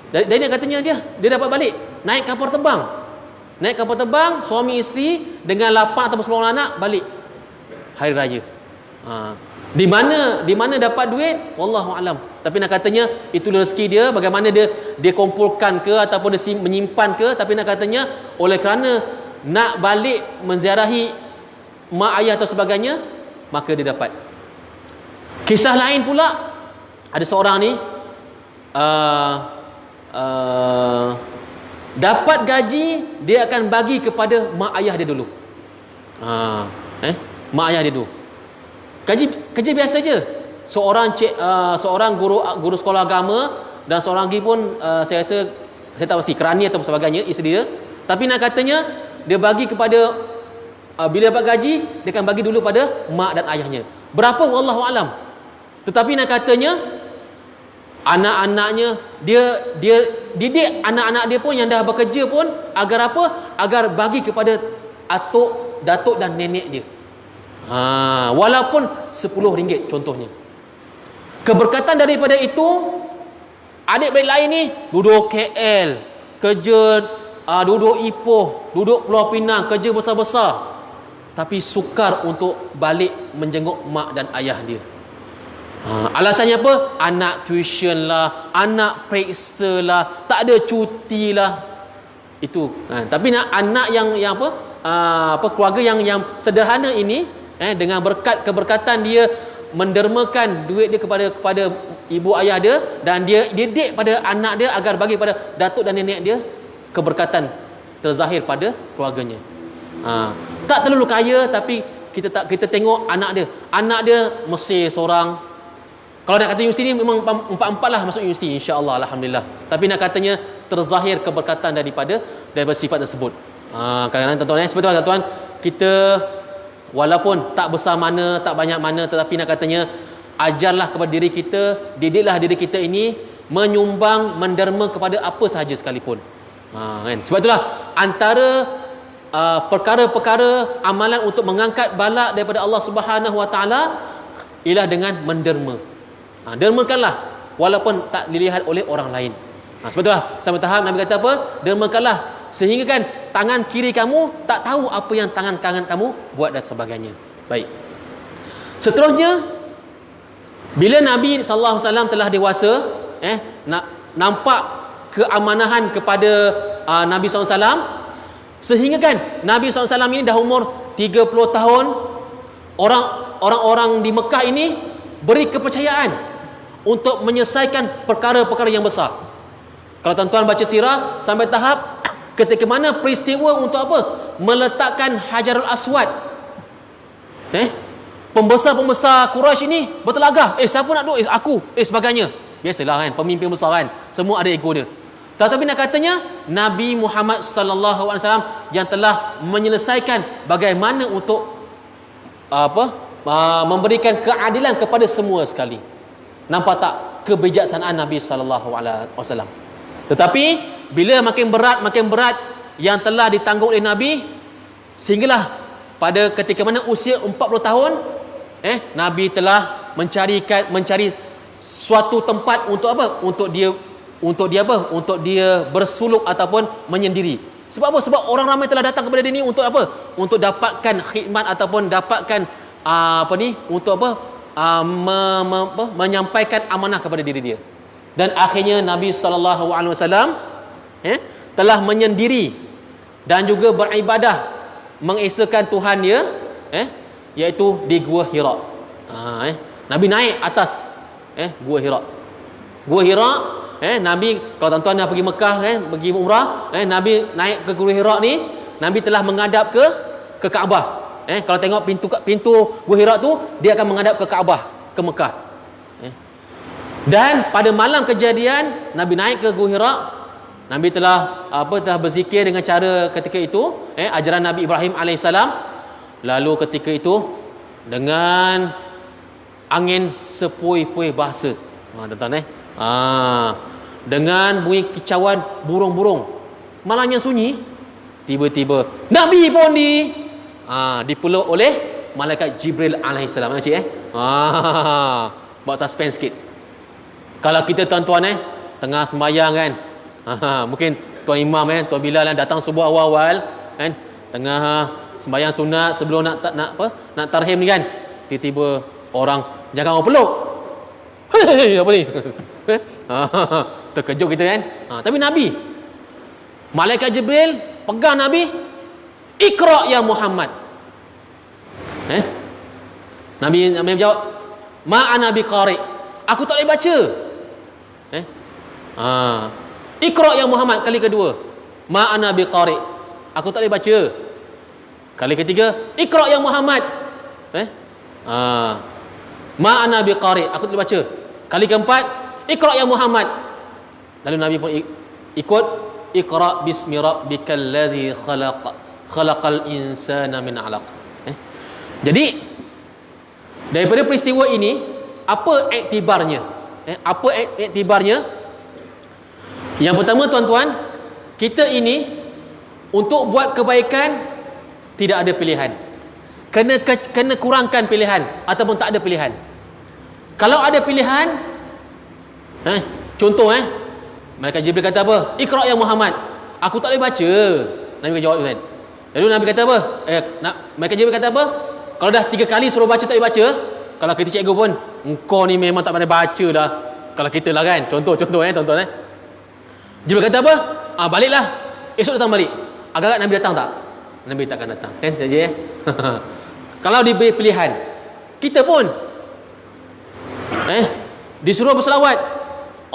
Dan nak katanya dia dapat balik naik kapal terbang, suami isteri dengan 8 atau 10 anak balik hari raya. Di mana dapat duit wallahu alam, tapi nak katanya itu rezeki dia, bagaimana dia kumpulkan ke ataupun dia menyimpan ke, tapi nak katanya oleh kerana nak balik menziarahi mak ayah atau sebagainya, maka dia dapat. Kisah lain pula, ada seorang ni dapat gaji, dia akan bagi kepada mak ayah dia dulu. Mak ayah dia dulu. Kerja biasa je. Seorang guru sekolah agama dan seorang lagi pun saya rasa, saya tak pasti kerani atau sebagainya, isteri dia. Tapi nak katanya dia bagi kepada bila dapat gaji, dia akan bagi dulu pada mak dan ayahnya. Berapa wallahu alam. Tetapi nak katanya anak-anaknya dia didik anak-anak dia pun yang dah bekerja pun agar apa? Agar bagi kepada atuk, datuk dan nenek dia. Walaupun RM10 contohnya. Keberkatan daripada itu, adik-beradik lain ni duduk KL, kerja duduk Ipoh, duduk Pulau Pinang, kerja besar-besar, tapi sukar untuk balik menjenguk mak dan ayah dia. Alasannya apa? Anak tuition lah, anak periksa lah, tak ada cuti lah. Itu. Tapi nak anak yang keluarga yang sederhana ini, dengan keberkatan dia mendermakan duit dia kepada ibu ayah dia, dan dia didik pada anak dia agar bagi pada datuk dan nenek dia, keberkatan terzahir pada keluarganya. Tak terlalu kaya, tapi kita tengok anak dia Mesir seorang, Kalau nak kata universiti ni memang empat-empat lah masuk universiti, insya-Allah, alhamdulillah. Tapi nak katanya terzahir keberkatan daripada sifat tersebut. Kadang-kadang tuan-tuan, sebab tu tuan-tuan, kita walaupun tak besar mana, tak banyak mana, tetapi nak katanya ajarlah kepada diri kita, didiklah diri kita ini menyumbang, menderma kepada apa sahaja sekalipun. Kan? Sebab itulah antara perkara-perkara amalan untuk mengangkat bala daripada Allah Subhanahu Wa Taala ialah dengan menderma. Dermakanlah walaupun tak dilihat oleh orang lain. Sebab itulah sampai tahap Nabi kata apa? Dermakanlah sehingga kan tangan kiri kamu tak tahu apa yang tangan kanan kamu buat dan sebagainya. Baik. Seterusnya, bila Nabi sallallahu alaihi wasallam telah dewasa, nampak keamanahan kepada Nabi sallallahu alaihi wasallam, sehingga kan Nabi sallallahu alaihi wasallam ini dah umur 30 tahun. Orang-orang di Mekah ini beri kepercayaan untuk menyelesaikan perkara-perkara yang besar. Kalau tuan-tuan baca sirah sampai tahap ketika mana peristiwa untuk apa? Meletakkan Hajarul Aswad. Pembesar-pembesar Quraisy ini bertelagah, siapa nak duduk? Aku, sebagainya. Biasalah kan, pemimpin besar kan, semua ada ego dia. Tetapi nak katanya Nabi Muhammad sallallahu alaihi wasallam yang telah menyelesaikan bagaimana untuk memberikan keadilan kepada semua sekali. Nampak tak kebijaksanaan Nabi sallallahu alaihi wasallam? Tetapi bila makin berat yang telah ditanggung oleh Nabi, sehinggalah pada ketika mana usia 40 tahun, Nabi telah mencari suatu tempat untuk apa? Untuk dia bersuluk ataupun menyendiri. Sebab apa? Sebab orang ramai telah datang kepada dia ni untuk apa? Untuk dapatkan khidmat ataupun dapatkan untuk apa? Menyampaikan amanah kepada diri dia. Dan akhirnya Nabi sallallahu alaihi wasallam telah menyendiri dan juga beribadah mengesakan Tuhan dia, iaitu di Gua Hira. Nabi naik atas Gua Hira. Gua Hira, Nabi, kalau tuan-tuan dah pergi Mekah pergi umrah, Nabi naik ke Gua Hira ni, Nabi telah menghadap ke Kaabah. Kalau tengok pintu Gua Hira tu, dia akan menghadap ke Kaabah, ke Mekah. Dan pada malam kejadian Nabi naik ke Gua Hira, Nabi telah berzikir dengan cara ketika itu, ajaran Nabi Ibrahim alaihissalam. Lalu ketika itu dengan angin sepoi-poi bahasa, tuan-tuan, dengan bunyi kicauan burung-burung, malamnya sunyi, tiba-tiba Nabi pun dipeluk oleh malaikat Jibril alaihissalam. Buat suspense sikit. Kalau kita tuan-tuan tengah sembahyang kan, mungkin tuan imam tuan Bilal datang subuh awal-awal kan, tengah sembahyang sunat sebelum nak tarhim ni kan, tiba-tiba orang jangan orang peluk. Apa ni? Terkejut kita kan. Tapi Nabi, malaikat Jibril pegang Nabi, Iqra ya Muhammad. Nabi jawab, ma ana biqari. Aku tak boleh baca. Iqra ya Muhammad kali kedua. Ma ana biqari. Aku tak boleh baca. Kali ketiga, Iqra ya Muhammad. Ma ana biqari. Aku tak boleh baca. Kali keempat, Iqra ya Muhammad. Lalu Nabi pun ikut, Iqra bismi rabbikal ladzi khalaqal insana min 'alaq. Jadi daripada peristiwa ini, apa iktibarnya? Apa iktibarnya? Yang pertama tuan-tuan, kita ini untuk buat kebaikan tidak ada pilihan. Kena kurangkan pilihan ataupun tak ada pilihan. Kalau ada pilihan, contoh malaikat Jibril kata apa? Iqra ya Muhammad. Aku tak boleh baca. Nabi jawab kan. Lalu Nabi kata apa? Malaikat Jibril kata apa? Kalau dah 3 kali suruh baca tak boleh baca, kalau kita cikgu pun, engkau ni memang tak pandai baca dah. Kalau kita lah kan, contoh tuan-tuan. Jibril kata apa? Baliklah. Esok datang balik. Agak-agak Nabi datang tak? Nabi takkan datang. Kan saja Kalau diberi pilihan, kita pun disuruh berselawat,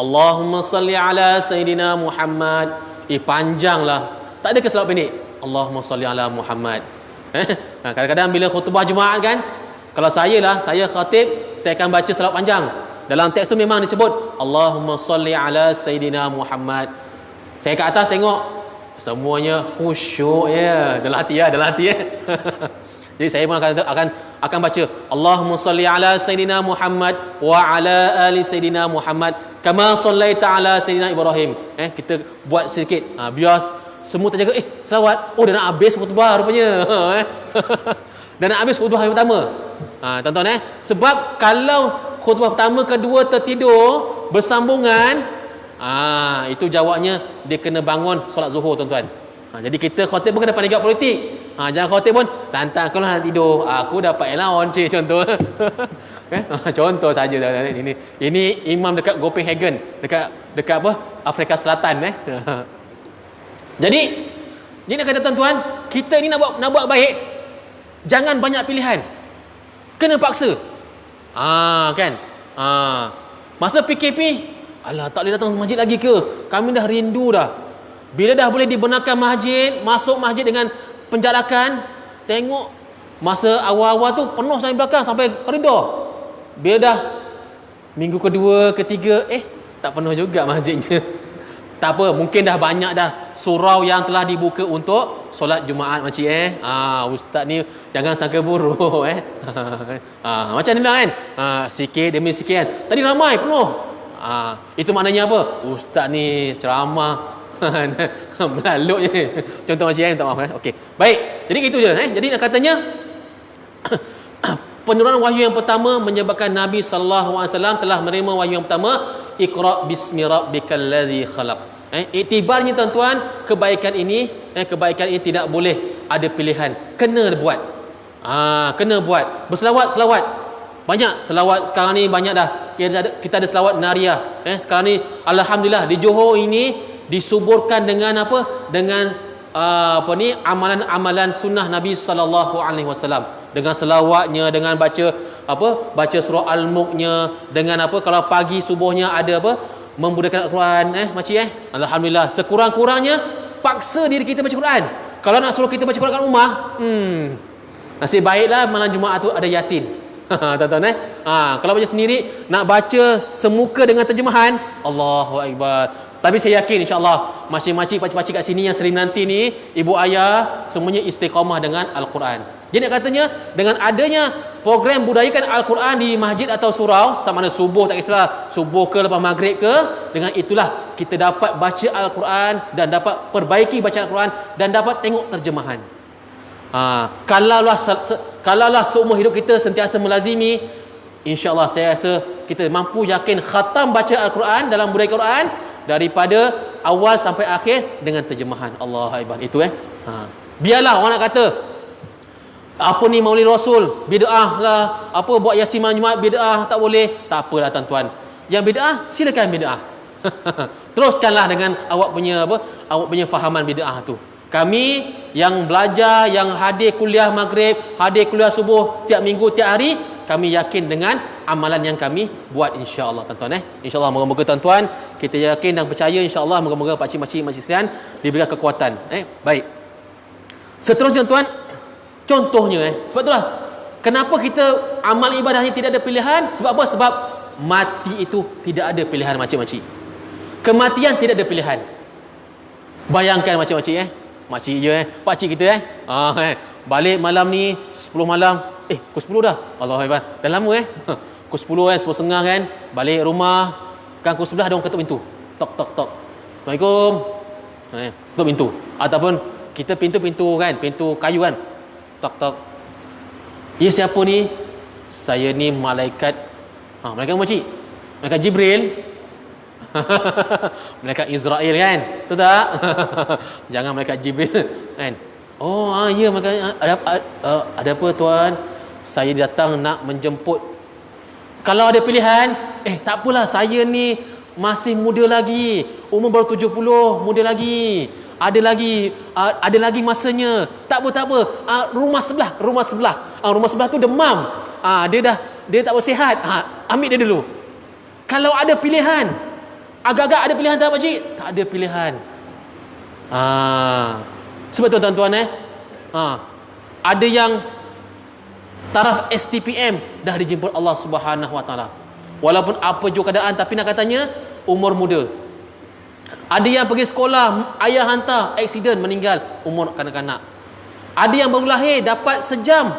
Allahumma salli ala Sayyidina Muhammad. Panjanglah. Tak ada ke selawat pendek? Allahumma salli ala Muhammad. Kadang-kadang bila khutbah Jumaat kan, kalau saya khatib, saya akan baca selawat panjang. Dalam teks tu memang disebut Allahumma salli ala Sayyidina Muhammad. Saya kat atas tengok semuanya khusyuk ya, dalam hati ya, dalam hati ya. Jadi saya pun akan baca Allahumma salli ala Sayyidina Muhammad wa ala ali Sayyidina Muhammad kama sallaita ala Sayyidina Ibrahim. Kita buat sedikit biar semua terjaga. Selawat. Oh, dah nak habis khutbah rupanya. Dah nak habis khutbah yang pertama. Tuan-tuan sebab kalau khutbah pertama kedua tertidur bersambungan, itu jawabnya dia kena bangun solat zuhur tuan-tuan. Jadi kita khotib pun kena pandai jawab politik. Jangan khotib pun tantang kalau nak tidur aku dapat allowance contoh. Contoh saja ini imam dekat Copenhagen, dekat apa Afrika Selatan Jadi nak kata tuan-tuan, kita ni nak buat baik, jangan banyak pilihan. Kena paksa. Kan? Masa PKP, alah tak boleh datang masjid lagi ke? Kami dah rindu dah. Bila dah boleh dibenarkan masjid, masuk masjid dengan penjarakan, tengok masa awal-awal tu penuh sampai belakang, sampai koridor. Bila dah minggu kedua, ketiga, tak penuh juga masjidnya. Tak apa, mungkin dah banyak dah surau yang telah dibuka untuk solat Jumaat makcik ustaz ni jangan sangka buruk macam ni lah kan. Sikit demi sikit kan. Tadi ramai penuh. Itu maknanya apa? Ustaz ni ceramah melalut je. Contoh macam minta maaf Okey. Baik. Jadi itu je Jadi nak katanya penurunan wahyu yang pertama menyebabkan Nabi sallallahu alaihi wasallam telah menerima wahyu yang pertama, Iqra bismi rabbikal ladzi khalaq. Iktibarnya tuan-tuan, kebaikan ini tidak boleh ada pilihan. Kena buat. Kena buat. Berselawat. Banyak selawat sekarang ni, banyak dah. Kita ada selawat nariah. Sekarang ni alhamdulillah di Johor ini disuburkan dengan apa? Dengan amalan-amalan sunnah Nabi sallallahu alaihi wasallam. Dengan selawatnya, dengan baca surah Al-Mulknya, dengan kalau pagi subuhnya ada membudakan Al-Quran makcik alhamdulillah. Sekurang-kurangnya paksa diri kita baca Quran. Kalau nak suruh kita baca Quran kat rumah, nasib baiklah malam Jumaat tu ada Yasin. Tuan-tuan kalau baca sendiri, nak baca semuka dengan terjemahan, Allahu Akbar. Tapi saya yakin insya-Allah makcik-makcik, pakcik-pakcik kat sini yang sering nanti ni, ibu ayah semuanya istiqamah dengan Al-Quran. Jadi nak katanya dengan adanya program budayakan Al-Quran di masjid atau surau, sama ada subuh tak kisahlah, subuh ke lepas maghrib ke, dengan itulah kita dapat baca Al-Quran dan dapat perbaiki bacaan Al-Quran dan dapat tengok terjemahan. Kalaulah seumur hidup kita sentiasa melazimi, insya-Allah saya rasa kita mampu yakin khatam baca Al-Quran dalam budaya Quran daripada awal sampai akhir dengan terjemahan. Allahu Akbar. Itu biarlah orang nak kata apa ni Maulid Rasul bid'ah lah, apa buat Yasin malam Jumaat bid'ah, tak boleh. Tak apalah tuan-tuan, yang bid'ah silakan bid'ah. Teruskanlah dengan awak punya fahaman bid'ah tu. Kami yang belajar, yang hadir kuliah maghrib, hadir kuliah subuh tiap minggu, tiap hari, kami yakin dengan amalan yang kami buat insya-Allah tuan-tuan insya-Allah. Moga-moga tuan-tuan kita yakin dan percaya insya-Allah. Moga-moga pakcik-makcik sekalian diberikan kekuatan. Baik. Seterusnya tuan, contohnya sebab itulah kenapa kita amal ibadah ni tidak ada pilihan. Sebab apa? Sebab mati itu tidak ada pilihan makcik-makcik. Kematian tidak ada pilihan. Bayangkan makcik-makcik makcik je pakcik kita balik malam ni 10 malam, pukul 10 dah. Allahu Akbar. Dah lama pukul 10 10.30 kan, balik rumah kan pukul 11 ada orang ketuk pintu. Tok tok tok. Assalamualaikum. Ketuk pintu. Ataupun kita pintu kan, pintu kayu kan. Tok tok. Ya, siapa ni? Saya ni malaikat. Malaikat makcik. Malaikat Jibril. Malaikat Israel kan? Betul tak? Jangan malaikat Jibril kan. Ya, makanya ada apa tuan? Saya datang nak menjemput. Kalau ada pilihan, tak apalah, saya ni masih muda lagi, umur baru 70, muda lagi. Ada lagi masanya. Tak apa. Rumah sebelah tu demam. Dia tak bersihat. Ambil dia dulu. Kalau ada pilihan, agak-agak ada pilihan tak pakcik? Tak ada pilihan. Sebab tu tuan-tuan ada yang taraf STPM dah dijemput Allah Subhanahu Wa Taala. Walaupun apa juga keadaan, tapi nak katanya umur muda. Ada yang pergi sekolah, ayah hantar, aksiden, meninggal umur kanak-kanak. Ada yang baru lahir, dapat sejam,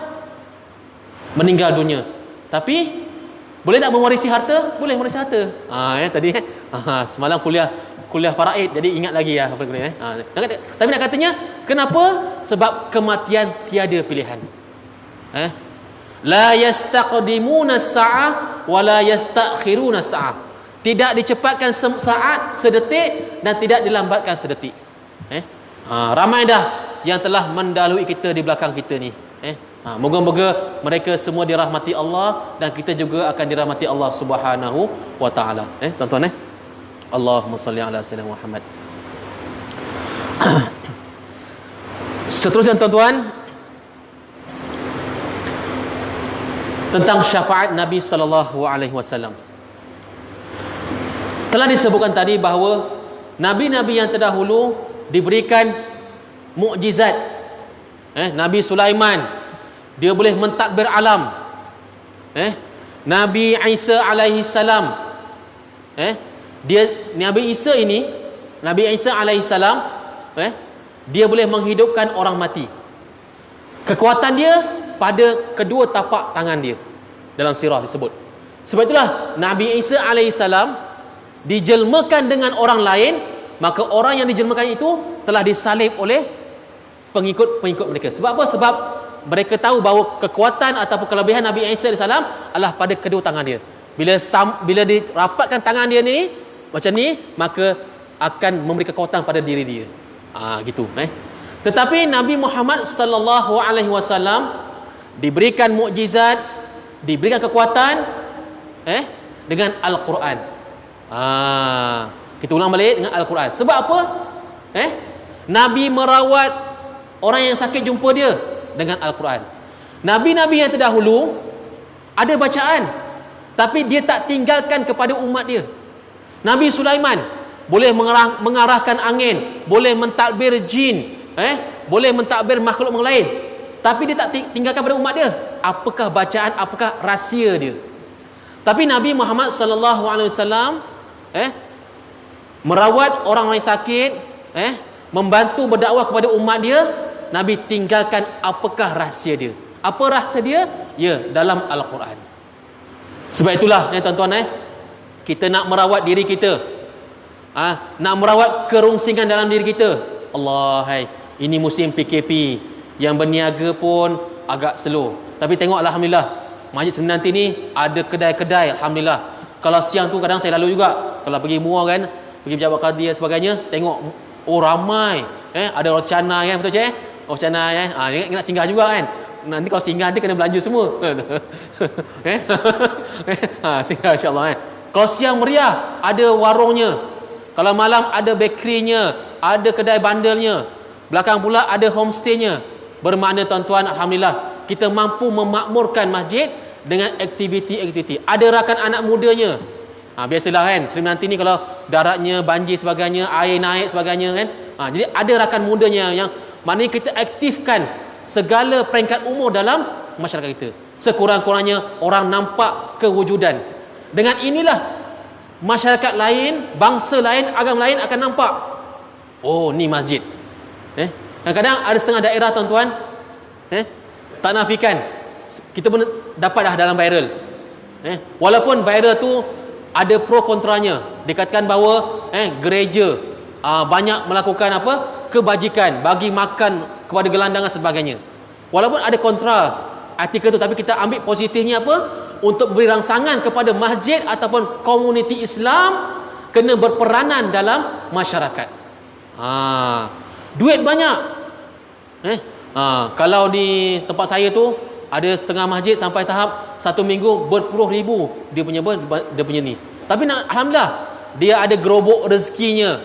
meninggal dunia. Tapi boleh tak mewarisi harta? Boleh mewarisi harta. Tadi semalam kuliah faraid, jadi ingat lagi apa kuliah. Tapi nak katanya kenapa? Sebab kematian tiada pilihan. La yastaqdimuna as-sa'ah wa la yastakhiruna as-sa'ah. Tidak dicepatkan saat sedetik dan tidak dilambatkan sedetik. Ramai dah yang telah mendahului kita di belakang kita ni. Moga-moga mereka semua dirahmati Allah dan kita juga akan dirahmati Allah Subhanahu wa taala. Tuan-tuan Allahumma salli ala sayyidina Muhammad. Seterusnya tuan-tuan, tentang syafaat Nabi sallallahu alaihi wasallam. Telah disebutkan tadi bahawa nabi-nabi yang terdahulu diberikan mukjizat. Nabi Sulaiman, dia boleh mentadbir alam. Nabi Isa alaihi salam, Nabi Isa alaihi salam, dia boleh menghidupkan orang mati. Kekuatan dia pada kedua tapak tangan dia. Dalam sirah disebut. Sebab itulah Nabi Isa alaihi salam dijelmakan dengan orang lain, maka orang yang dijelmakan itu telah disalib oleh pengikut-pengikut mereka. Sebab apa? Sebab mereka tahu bahawa kekuatan ataupun kelebihan Nabi Isa AS adalah pada kedua tangan dia. Bila dirapatkan tangan dia ni macam ni, maka akan memberi kekuatan pada diri dia. Gitu. Tetapi Nabi Muhammad sallallahu alaihi wasallam diberikan mukjizat, diberikan kekuatan dengan Al-Quran. Kita ulang balik dengan Al-Quran. Sebab apa? Nabi merawat orang yang sakit jumpa dia dengan Al-Quran. Nabi-nabi yang terdahulu ada bacaan, tapi dia tak tinggalkan kepada umat dia. Nabi Sulaiman boleh mengarahkan angin, boleh mentadbir jin, boleh mentadbir makhluk yang lain, tapi dia tak tinggalkan kepada umat dia. Apakah bacaan, apakah rahsia dia? Tapi Nabi Muhammad sallallahu alaihi wasallam merawat orang yang sakit, membantu berdakwah kepada umat dia. Nabi tinggalkan apakah rahsia dia. Apa rahsia dia? Ya, dalam Al-Quran. Sebab itulah tuan-tuan, kita nak merawat diri kita, nak merawat kerongsingan dalam diri kita. Allah, ini musim PKP, yang berniaga pun agak slow. Tapi tengok alhamdulillah, Masjid Semenanti ni ada kedai-kedai, alhamdulillah. Kalau siang tu kadang saya lalu juga, kalau pergi Muar kan, pergi pejabat qadi dan sebagainya, tengok ramai, ada orang Cana kan, betul cik? Orang Cana nak singgah juga kan. Nanti kalau singgah dia kena belanja semua. Singgah insya-Allah. Kalau siang meriah, ada warungnya. Kalau malam ada bakerynya, ada kedai bandelnya. Belakang pula ada homestaynya. Bermakna tuan-tuan, alhamdulillah, kita mampu memakmurkan masjid dengan aktiviti-aktiviti. Ada rakan anak mudanya. Biasalah kan, Semenanti ni kalau daratnya banjir sebagainya, air naik sebagainya kan. Jadi ada rakan mudanya yang maknanya kita aktifkan segala peringkat umur dalam masyarakat kita. Sekurang-kurangnya orang nampak kewujudan. Dengan inilah masyarakat lain, bangsa lain, agama lain akan nampak, oh ni masjid. Kadang-kadang ada setengah daerah tuan-tuan, tak nafikan, kita pun dapat dah dalam viral. Walaupun viral tu ada pro kontranya. Dikatakan bahawa gereja banyak melakukan kebajikan, bagi makan kepada gelandangan sebagainya. Walaupun ada kontra artikel tu, tapi kita ambil positifnya untuk beri rangsangan kepada masjid ataupun komuniti Islam kena berperanan dalam masyarakat. Duit banyak. Kalau di tempat saya tu ada setengah masjid sampai tahap satu minggu berpuluh ribu dia punya ni. Tapi alhamdulillah dia ada gerobok rezekinya.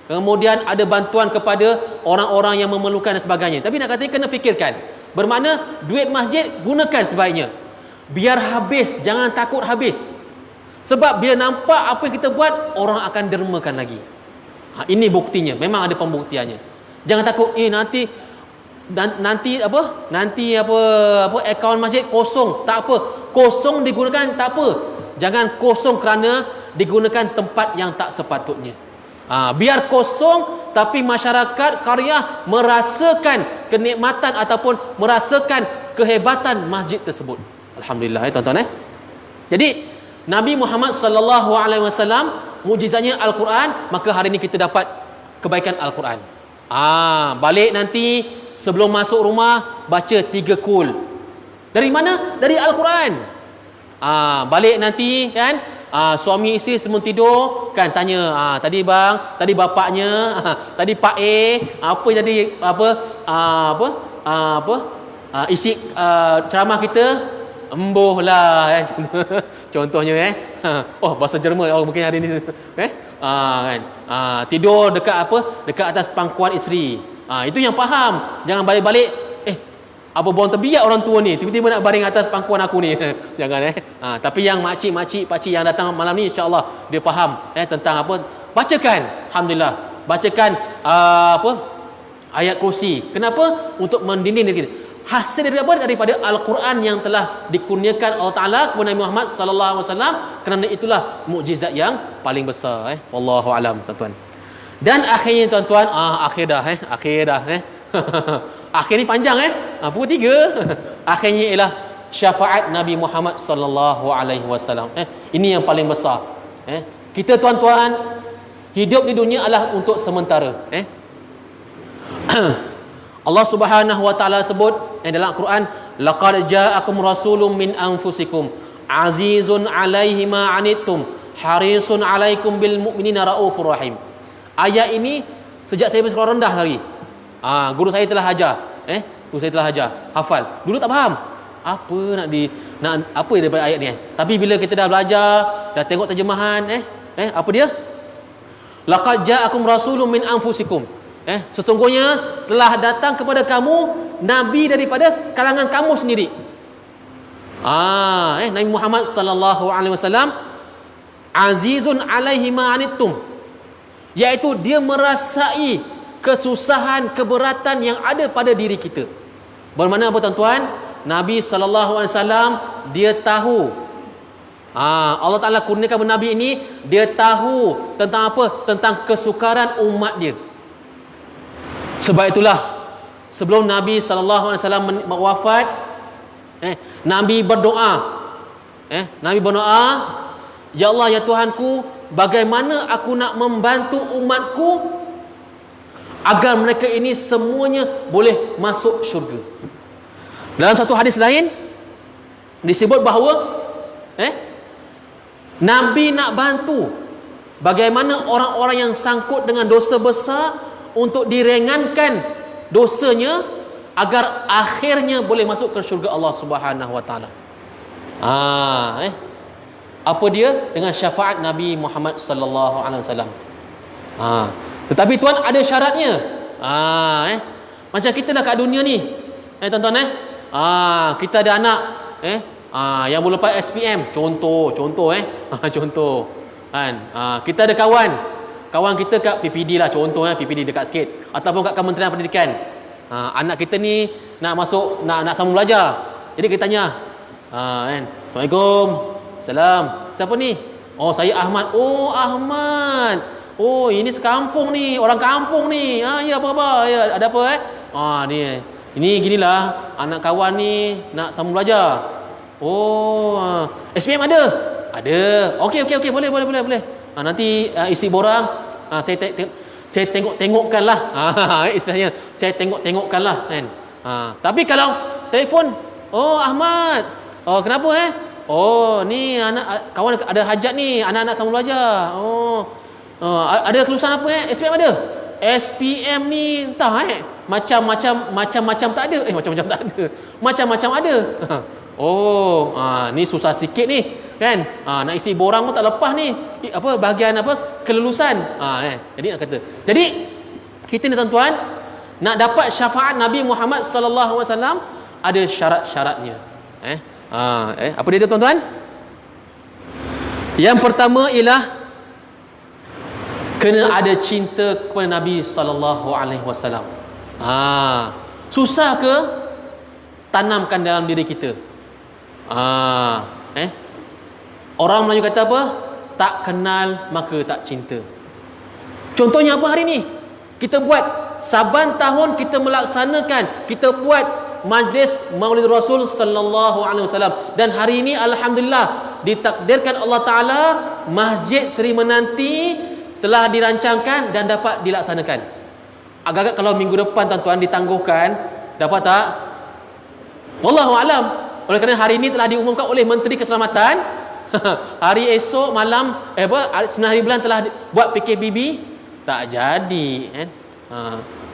Kemudian ada bantuan kepada orang-orang yang memerlukan dan sebagainya. Tapi nak kata kena fikirkan. Bermakna duit masjid gunakan sebaiknya. Biar habis, jangan takut habis. Sebab bila nampak apa yang kita buat, orang akan dermakan lagi. Ini buktinya, memang ada pembuktiannya. Jangan takut nanti akaun masjid kosong, tak apa. Kosong digunakan tak apa. jangan kosong kerana digunakan tempat yang tak sepatutnya. Biar kosong, tapi masyarakat qaryah merasakan kenikmatan ataupun merasakan kehebatan masjid tersebut. Alhamdulillah, tuan-tuan. Jadi Nabi Muhammad sallallahu alaihi wasallam mukjizatnya Al-Quran, maka hari ini kita dapat kebaikan Al-Quran. Balik nanti sebelum masuk rumah baca 3 kul. Dari mana? Dari Al-Quran. Balik nanti kan, suami isteri sebelum tidur kan tanya, tadi bang, tadi bapaknya, tadi Pak apa jadi isi ceramah kita, embuh lah kan. Contohnya bahasa Jerman mungkin hari ni kan, tidur dekat dekat atas pangkuan isteri. Itu yang faham. Jangan balik-balik apa buang terbiak orang tua ni, tiba-tiba nak baring atas pangkuan aku ni. Jangan tapi yang makcik-makcik, pakcik yang datang malam ni, insya-Allah dia faham tentang apa. Bacakan, alhamdulillah. Bacakan ayat kursi. Kenapa? Untuk mendinding diri kita. Hasil daripada Al-Quran yang telah dikurniakan Allah Taala kepada Nabi Muhammad sallallahu alaihi wasallam. Kerana itulah mukjizat yang paling besar. Wallahu alam, tuan-tuan. Dan akhirnya tuan-tuan, akhir dah. Akhir ni panjang pukul 3. Akhirnya ialah syafaat Nabi Muhammad sallallahu alaihi wasallam. Ini yang paling besar. Kita tuan-tuan hidup di dunia adalah untuk sementara. Allah Subhanahu wa taala sebut dalam Al-Quran, laqad ja'akum rasulun min anfusikum azizun 'alaihi ma 'anittum harisun 'alaikum bil mu'minina raufur rahim. Ayat ini sejak saya bersekolah rendah hari, guru saya telah ajar, guru saya telah ajar, hafal. Dulu tak faham apa apa daripada ayat ni. Tapi bila kita dah belajar, dah tengok terjemahan, apa dia? Laqad ja'akum rasulun min anfusikum. Sesungguhnya telah datang kepada kamu nabi daripada kalangan kamu sendiri. Nabi Muhammad sallallahu alaihi wasallam azizun 'alaihi ma 'anittum, iaitu dia merasai kesusahan, keberatan yang ada pada diri kita. Bermakna apa tuan-tuan? Nabi sallallahu alaihi wasallam dia tahu, Allah Taala kurniakan Nabi ini, dia tahu tentang apa? Tentang kesukaran umat dia. Sebab itulah sebelum Nabi sallallahu alaihi wasallam wafat, Nabi berdoa. Nabi berdoa, ya Allah, ya Tuhanku, bagaimana aku nak membantu umatku agar mereka ini semuanya boleh masuk syurga. Dalam satu hadis lain disebut bahawa Nabi nak bantu bagaimana orang-orang yang sangkut dengan dosa besar untuk diringankan dosanya agar akhirnya boleh masuk ke syurga Allah Subhanahu wa taala. Apa dia? Dengan syafaat Nabi Muhammad sallallahu alaihi wasallam. Tetapi tuan, ada syaratnya. Macam kita dah kat dunia ni, tuan-tuan, kita ada anak yang boleh lepas SPM, contoh contoh kan. Kita ada kawan kita kat PPD lah, contoh PPD dekat sikit, ataupun kat Kementerian Pendidikan. Anak kita ni nak masuk, nak sambung belajar. Jadi kita tanya, Assalamualaikum. Salam. Siapa ni? Oh, saya Ahmad. Oh, Ahmad. Oh, ini sekampung ni, orang kampung ni. Ya, apa khabar? Ya, ada apa ni. Ini ginilah, anak kawan ni nak sambung belajar. Oh, SPM ada? Ada. Okey, boleh. Nanti isi borang, saya tengokkanlah. Istilahnya saya tengokkanlah kan. Tapi kalau telefon, oh Ahmad, oh kenapa oh ni anak kawan ada hajat ni, anak-anak sambung belajar. Ada kelulusan apa SPM ada? SPM ni entah macam-macam tak ada. Macam-macam tak ada. Macam-macam ada. Ni susah sikit ni kan. Nak isi borang pun tak lepas ni. Bahagian kelulusan. Jadi nak kata. Jadi kita ni tuan-tuan nak dapat syafaat Nabi Muhammad sallallahu alaihi wasallam ada syarat-syaratnya. Apa dia tuan-tuan? Yang pertama ialah kena ada cinta kepada Nabi sallallahu alaihi wasallam. Susah ke tanamkan dalam diri kita? Orang Melayu kata apa? Tak kenal maka tak cinta. Contohnya apa hari ni? Kita buat saban tahun kita melaksanakan, kita buat majlis Maulid Rasul sallallahu alaihi wasallam, dan hari ini alhamdulillah ditakdirkan Allah Taala Masjid Seri Menanti telah dirancangkan dan dapat dilaksanakan. Agak-agak kalau minggu depan tuan-tuan ditangguhkan, dapat tak? Wallahu alam. Oleh kerana hari ini telah diumumkan oleh Menteri Keselamatan, hari esok malam 9 hari bulan telah buat PKPB, tak jadi kan.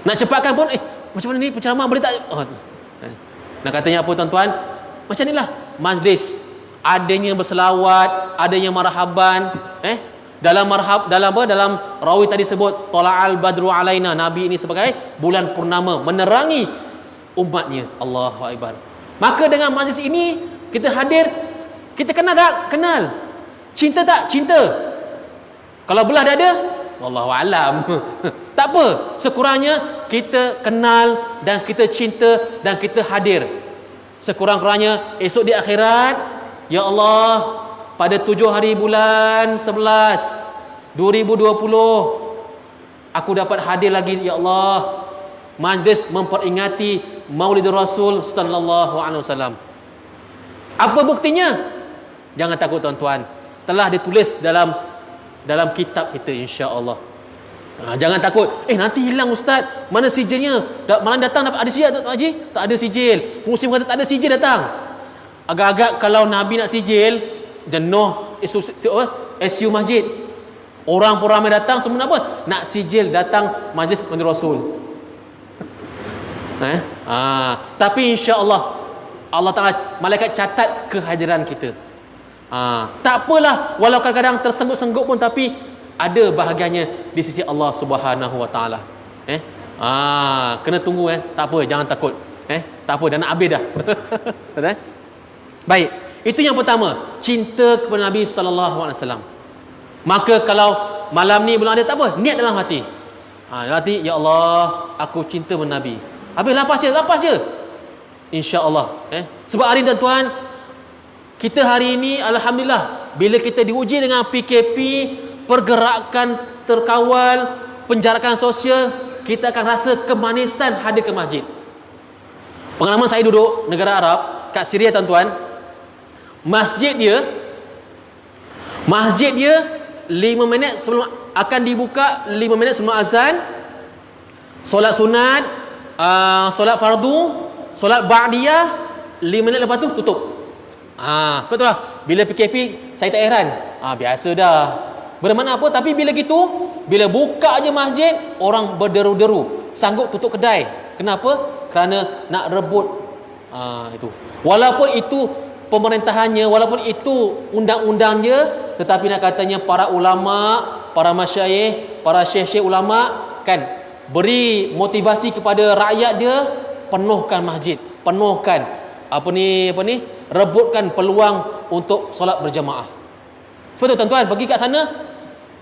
Nak cepatkan pun macam mana ni penceramah boleh tak? Nak katanya apa tuan-tuan? Macam inilah majlis, adanya berselawat, adanya marhaban, dalam rawi tadi sebut tala'al badru alaina, Nabi ini sebagai bulan purnama menerangi umatnya. Allahu akbar. Maka dengan majlis ini kita hadir, kita kenal tak? Kenal. Cinta tak? Cinta. Kalau belah dada, wallahu alam. Tak apa, sekurangnya kita kenal dan kita cinta dan kita hadir. Sekurang-kurangnya esok di akhirat, ya Allah, pada 7 hari bulan 11 2020 aku dapat hadir lagi, ya Allah, majlis memperingati Maulid Rasul sallallahu alaihi wasallam. Apa buktinya? Jangan takut tuan-tuan, telah ditulis dalam kitab kita insya-Allah. Jangan takut, nanti hilang ustaz, mana sijilnya? Malam datang dapat ada sijil tak Haji? Tak ada sijil. Muslim kata tak ada sijil datang. Agak-agak kalau Nabi nak sijil, jenuh SU masjid. Orang pun ramai datang, semua nak apa? Nak sijil datang majlis Maulid Rasul. Tapi insya-Allah Allah Taala malaikat catat kehadiran kita. Tak apalah, walau kadang-kadang tersenggut-senggut pun, tapi ada bahagiannya di sisi Allah Subhanahu Wa Taala. Kena tunggu tak apa, jangan takut. Tak apa, dah nak habis dah. Baik, itu yang pertama, cinta kepada Nabi sallallahu alaihi wasallam. Maka kalau malam ni belum ada, tak apa, niat dalam hati. Dalam hati, ya Allah, aku cinta kepada Nabi. Habis lafaz je. Insya-Allah. Sebab hari ni tuan-tuan, kita hari ini alhamdulillah, bila kita diuji dengan PKP, pergerakan terkawal, penjarakan sosial, kita akan rasa kemanisan hadir ke masjid. Pengalaman saya duduk negara Arab, kat Syria tuan-tuan, masjid dia 5 minit sebelum akan dibuka, 5 minit sebelum azan, solat sunat, solat fardu, solat ba'diyah, 5 minit lepas tu tutup. Sebab itulah bila PKP saya tak heran. Biasa dah. Bermakna apa? Tapi bila gitu, bila buka aja masjid, orang berderu-deru, sanggup tutup kedai. Kenapa? Kerana nak rebut itu. Walaupun itu pemerintahannya, walaupun itu undang-undangnya, tetapi nak katanya para ulama, para masyayikh, para syekh-syekh ulama kan beri motivasi kepada rakyat dia, penuhkan masjid, penuhkan rebutkan peluang untuk solat berjamaah. Sebab tu tuan-tuan, pergi kat sana,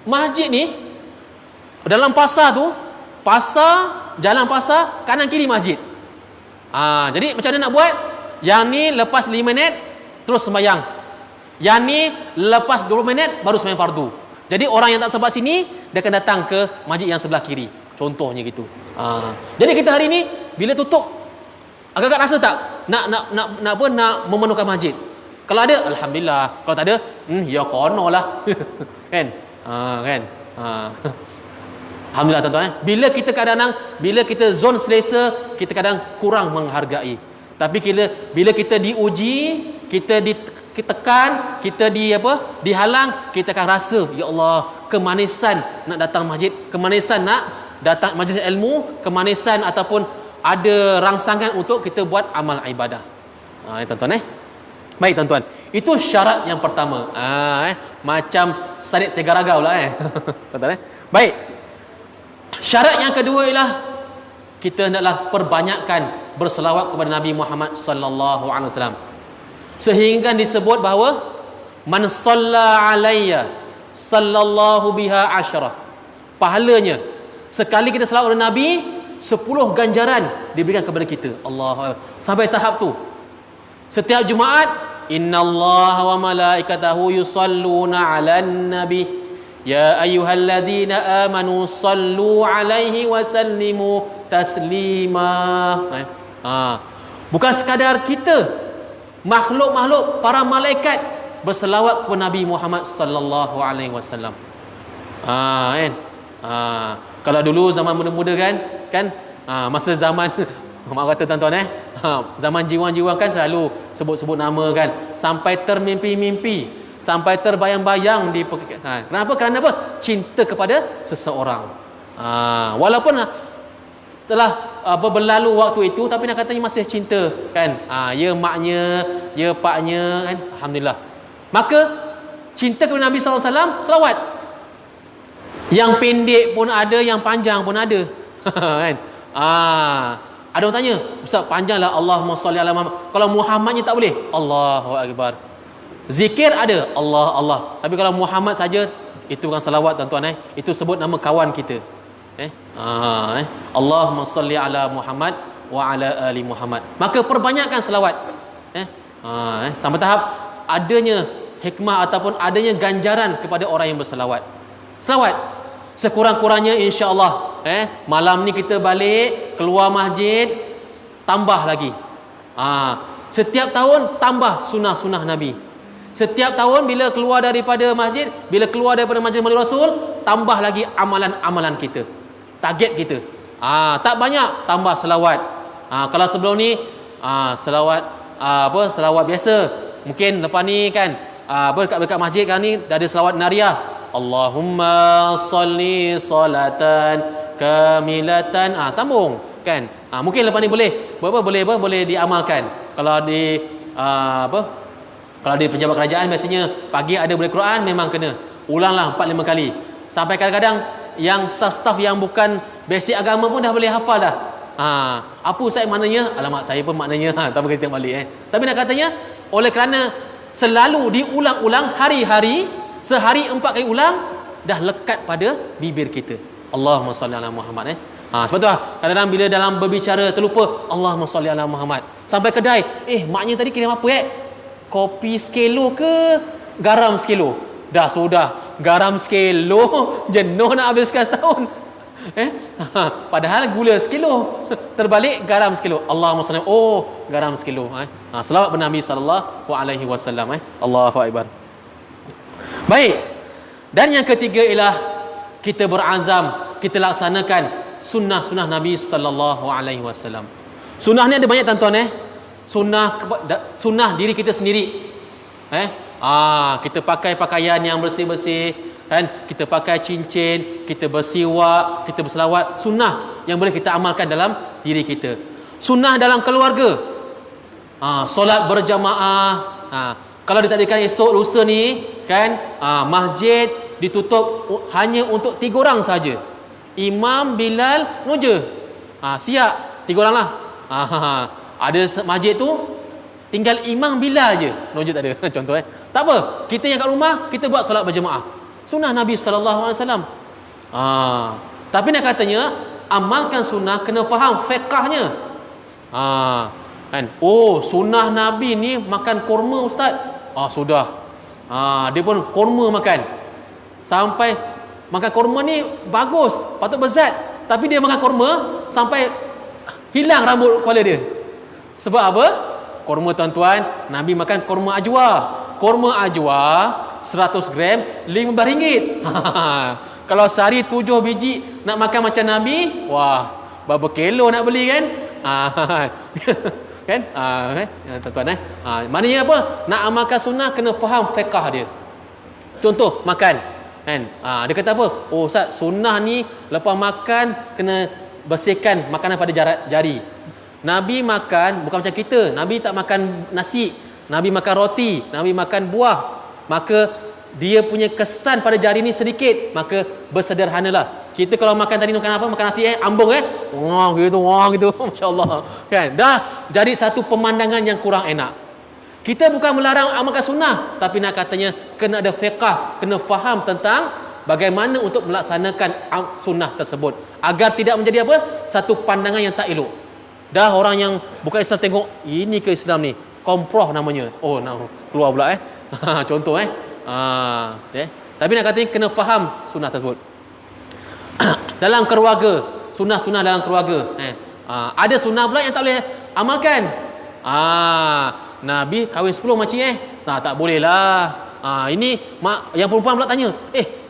masjid ni dalam pasar tu, jalan pasar, kanan kiri masjid. Jadi macam mana nak buat? Yang ni lepas 5 minit terus sembahyang. Yang ni lepas 20 minit baru sembahyang fardu. Jadi orang yang tak sempat sini, dia akan datang ke masjid yang sebelah kiri. Contohnya gitu. Jadi kita hari ni bila tutup, agak-agak rasa tak nak memenuhkan masjid. Kalau ada, alhamdulillah. Kalau tak ada, ya konolah. Kan? Alhamdulillah tuan-tuan. Bila kita zon selesa, kita kadang kurang menghargai. Tapi bila kita diuji, kita ditekan, kita dihalang, kita akan rasa, ya Allah, kemanisan nak datang masjid, kemanisan nak datang majlis ilmu, kemanisan ataupun ada rangsangan untuk kita buat amal ibadah. Tuan-tuan Baik tuan-tuan, itu syarat yang pertama. Macam Sadik Segaragau lah tuan-tuan Baik. Syarat yang kedua ialah kita hendaklah perbanyakkan berselawat kepada Nabi Muhammad sallallahu alaihi wasallam. Sehingga disebut bahawa man shalla alayya sallallahu biha asyara. Pahalanya sekali kita selawat kepada Nabi, 10 ganjaran diberikan kepada kita. Allah, sampai tahap tu. Setiap Jumaat innallaha wa malaikatahu yusalluna 'alan nabi ya ayyuhalladzina amanu sallu 'alaihi wa sallimu taslima. Bukan sekadar kita, makhluk-makhluk, para malaikat berselawat kepada Nabi Muhammad sallallahu alaihi wasallam. Kan? Kalau dulu zaman muda-muda kan masa zaman mak kata tuan-tuan zaman jiwang-jiwang kan selalu sebut-sebut nama kan, sampai termimpi-mimpi, sampai terbayang-bayang di kenapa? Kerana apa? Cinta kepada seseorang. Walaupun telah berlalu waktu itu, tapi nak katanya masih cinta kan. Ya maknya, ya paknya kan. Alhamdulillah. Maka cinta kepada Nabi sallallahu alaihi wasallam, selawat. Yang pendek pun ada, yang panjang pun ada. Kan? Ada orang tanya, Ustaz panjanglah Allahumma salli ala Muhammad. Kalau Muhammadnya tak boleh, Allahu akbar. Zikir ada, Allah Allah. Tapi kalau Muhammad saja, itu bukan selawat tuan-tuan Itu sebut nama kawan kita. Allahumma salli ala Muhammad wa ala ali Muhammad. Maka perbanyakkan selawat. Sampai tahap adanya hikmah ataupun adanya ganjaran kepada orang yang berselawat. Selawat sekurang-kurangnya insya-Allah malam ni kita balik keluar masjid, tambah lagi. Setiap tahun tambah sunah-sunah Nabi. Setiap tahun bila keluar daripada masjid Masjid Rasul, tambah lagi amalan-amalan kita. Target kita. Tak banyak, tambah selawat. Kalau sebelum ni selawat selawat biasa. Mungkin lepas ni kan dekat masjid kan ni dah ada selawat nariyah. Allahumma salli salatan kamilatan. Sambung kan. Mungkin lepas ni boleh diamalkan. Kalau di kalau di pejabat kerajaan biasanya pagi ada boleh Quran, memang kena ulanglah 4-5 kali. Sampai kadang-kadang yang staff yang bukan basic agama pun dah boleh hafal dah. Apa Ustaz maknanya? Alamak, saya pun maknanya tak boleh tengok balik Tapi nak katanya oleh kerana selalu diulang-ulang hari-hari, sehari 4 kali ulang, dah lekat pada bibir kita. Allahumma salli ala Muhammad sebab tu kadang-kadang bila dalam berbicara terlupa Allahumma salli ala Muhammad. Sampai kedai, maknya tadi kirim apa kopi sekilo ke garam sekilo? Dah sudah, garam sekilo jenuh nak habiskan setahun. Padahal gula sekilo, terbalik garam sekilo. Allahumma salli, garam sekilo. Selawat kepada Nabi sallallahu alaihi wasallam. Allahu akbar. Baik. Dan yang ketiga ialah kita berazam, kita laksanakan sunnah-sunnah Nabi sallallahu alaihi wasallam. Sunnah ni ada banyak tuan-tuan sunnah diri kita sendiri. Kita pakai pakaian yang bersih-bersih kan, kita pakai cincin, kita bersiwak, kita berselawat. Sunnah yang boleh kita amalkan dalam diri kita. Sunnah dalam keluarga, solat berjamaah. Kalau ditakdirkan esok lusa ni kan, masjid ditutup hanya untuk 3 orang saja. Imam, Bilal, Noja. Siap 3 orang lah. Ada masjid tu tinggal imam Bilal je, Noja tak ada. Contoh tak apa, kita yang kat rumah kita buat solat berjemaah. Sunnah Nabi sallallahu alaihi wasallam. Tapi nak katanya amalkan sunnah kena faham fiqahnya. Kan? Sunnah Nabi ni makan kurma ustaz. Sudah. Dia pun kurma makan. Sampai makan kurma ni bagus, patut berzat. Tapi dia makan kurma sampai hilang rambut kepala dia. Sebab apa? Kurma tuan-tuan, Nabi makan kurma ajwa. Kurma ajwa 100 gram RM15. Kalau sehari 7 biji nak makan macam Nabi, wah, berapa kilo nak beli kan? Kan? Tuan-tuan maknanya apa? Nak amalkan sunnah kena faham fiqh dia. Contoh makan kan? Dia kata apa? Ustaz, sunnah ni lepas makan kena bersihkan makanan pada jari. Nabi makan bukan macam kita. Nabi tak makan nasi, Nabi makan roti, Nabi makan buah. Maka dia punya kesan pada jari ni sedikit. Maka bersederhanalah. Kita kalau makan tadi makan apa? Makan nasi ambung wah gitu masya-Allah. Kan? Dah jadi satu pemandangan yang kurang enak. Kita bukan melarang amalkan sunnah, tapi nak katanya kena ada fiqh, kena faham tentang bagaimana untuk melaksanakan sunnah tersebut agar tidak menjadi apa? Satu pandangan yang tak elok. Dah orang yang bukan Islam tengok ini ke Islam ni. komproh namanya. Oh, nak keluar pula contoh Tapi nak kata kena faham sunnah tersebut. Dalam keluarga, sunnah-sunnah dalam keluarga. Ada sunnah pula yang tak boleh amalkan. Nabi kahwin 10 makcik tak boleh lah. Ini yang perempuan pula tanya,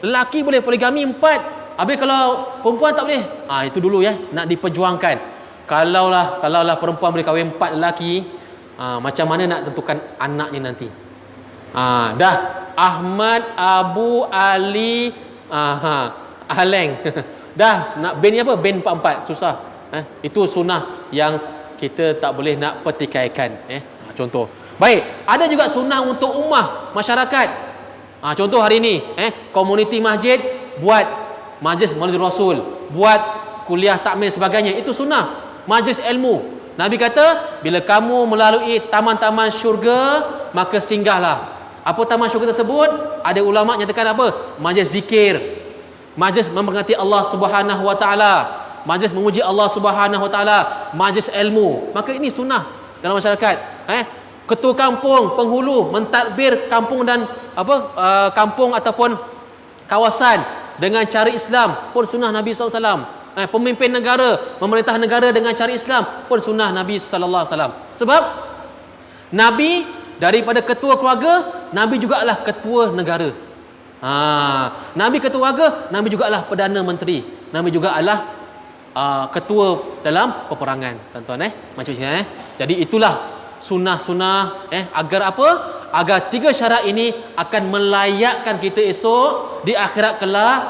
lelaki boleh poligami 4. Habis kalau perempuan tak boleh. Itu dulu nak diperjuangkan. Kalaulah perempuan boleh kahwin 4 lelaki, macam mana nak tentukan anaknya nanti? Dah Ahmad, Abu, Ali, Aleng. Dah nak bin apa? Bin 44 susah. Itu sunnah yang kita tak boleh nak pertikaikan. Contoh. Baik, ada juga sunnah untuk ummah, masyarakat. Contoh hari ni, komuniti masjid buat majlis Maulid Rasul, buat kuliah takmil sebagainya. Itu sunnah. Majlis ilmu. Nabi kata, bila kamu melalui taman-taman syurga, maka singgahlah. Apa taman syurga tersebut? Ada ulama nyatakan apa? Majlis zikir, majlis memperingati Allah Subhanahu Wa Taala, majlis memuji Allah Subhanahu Wa Taala, majlis ilmu. Maka ini sunnah dalam masyarakat. Ketua kampung, penghulu mentadbir kampung dan kampung ataupun kawasan dengan cara Islam pun sunnah Nabi SAW. Pemimpin negara, memerintah negara dengan cara Islam pun sunnah Nabi SAW. Sebab Nabi daripada ketua keluarga, Nabi juga adalah ketua negara. Nabi ketua keluarga, Nabi juga adalah Perdana Menteri. Nabi juga adalah ketua dalam peperangan. Tuan-tuan macam ni. Jadi itulah sunnah-sunnah agar apa? Agar 3 syarat ini akan melayakkan kita esok di akhirat kelak.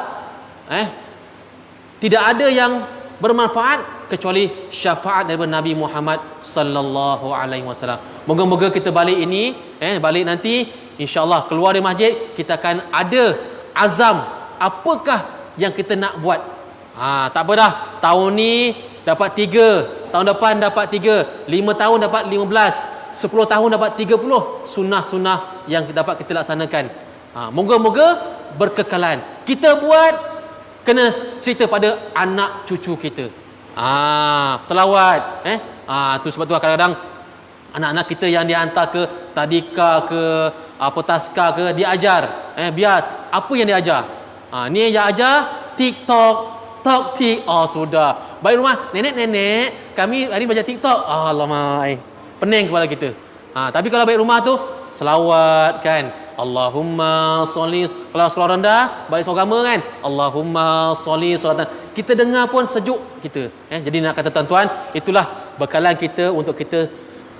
Tidak ada yang bermanfaat kecuali syafaat daripada Nabi Muhammad sallallahu alaihi wasallam. Moga-moga kita balik ini, balik nanti insya-Allah keluar dari masjid, kita akan ada azam apakah yang kita nak buat. Tak apa dah. Tahun ni dapat 3, tahun depan dapat 3, 5 tahun dapat 15, 10 tahun dapat 30 sunnah-sunnah yang dapat kita laksanakan. Moga-moga berkekalan. Kita buat kena cerita pada anak cucu kita. Selawat. Tu sebab tu kadang-kadang anak-anak kita yang dihantar ke tadika ke taska ke, diajar. Biar apa yang diajar. Ni yang ajar TikTok. Sudah. Balik rumah, nenek-nenek, kami hari ni belajar TikTok. Alamak, pening kepala kita. Tapi kalau balik rumah tu selawat kan. Allahumma sholli, kalau sekolah rendah balik agama kan, Allahumma sholli salatan. Kita dengar pun sejuk kita. Jadi nak kata tuan-tuan, itulah bekalan kita untuk kita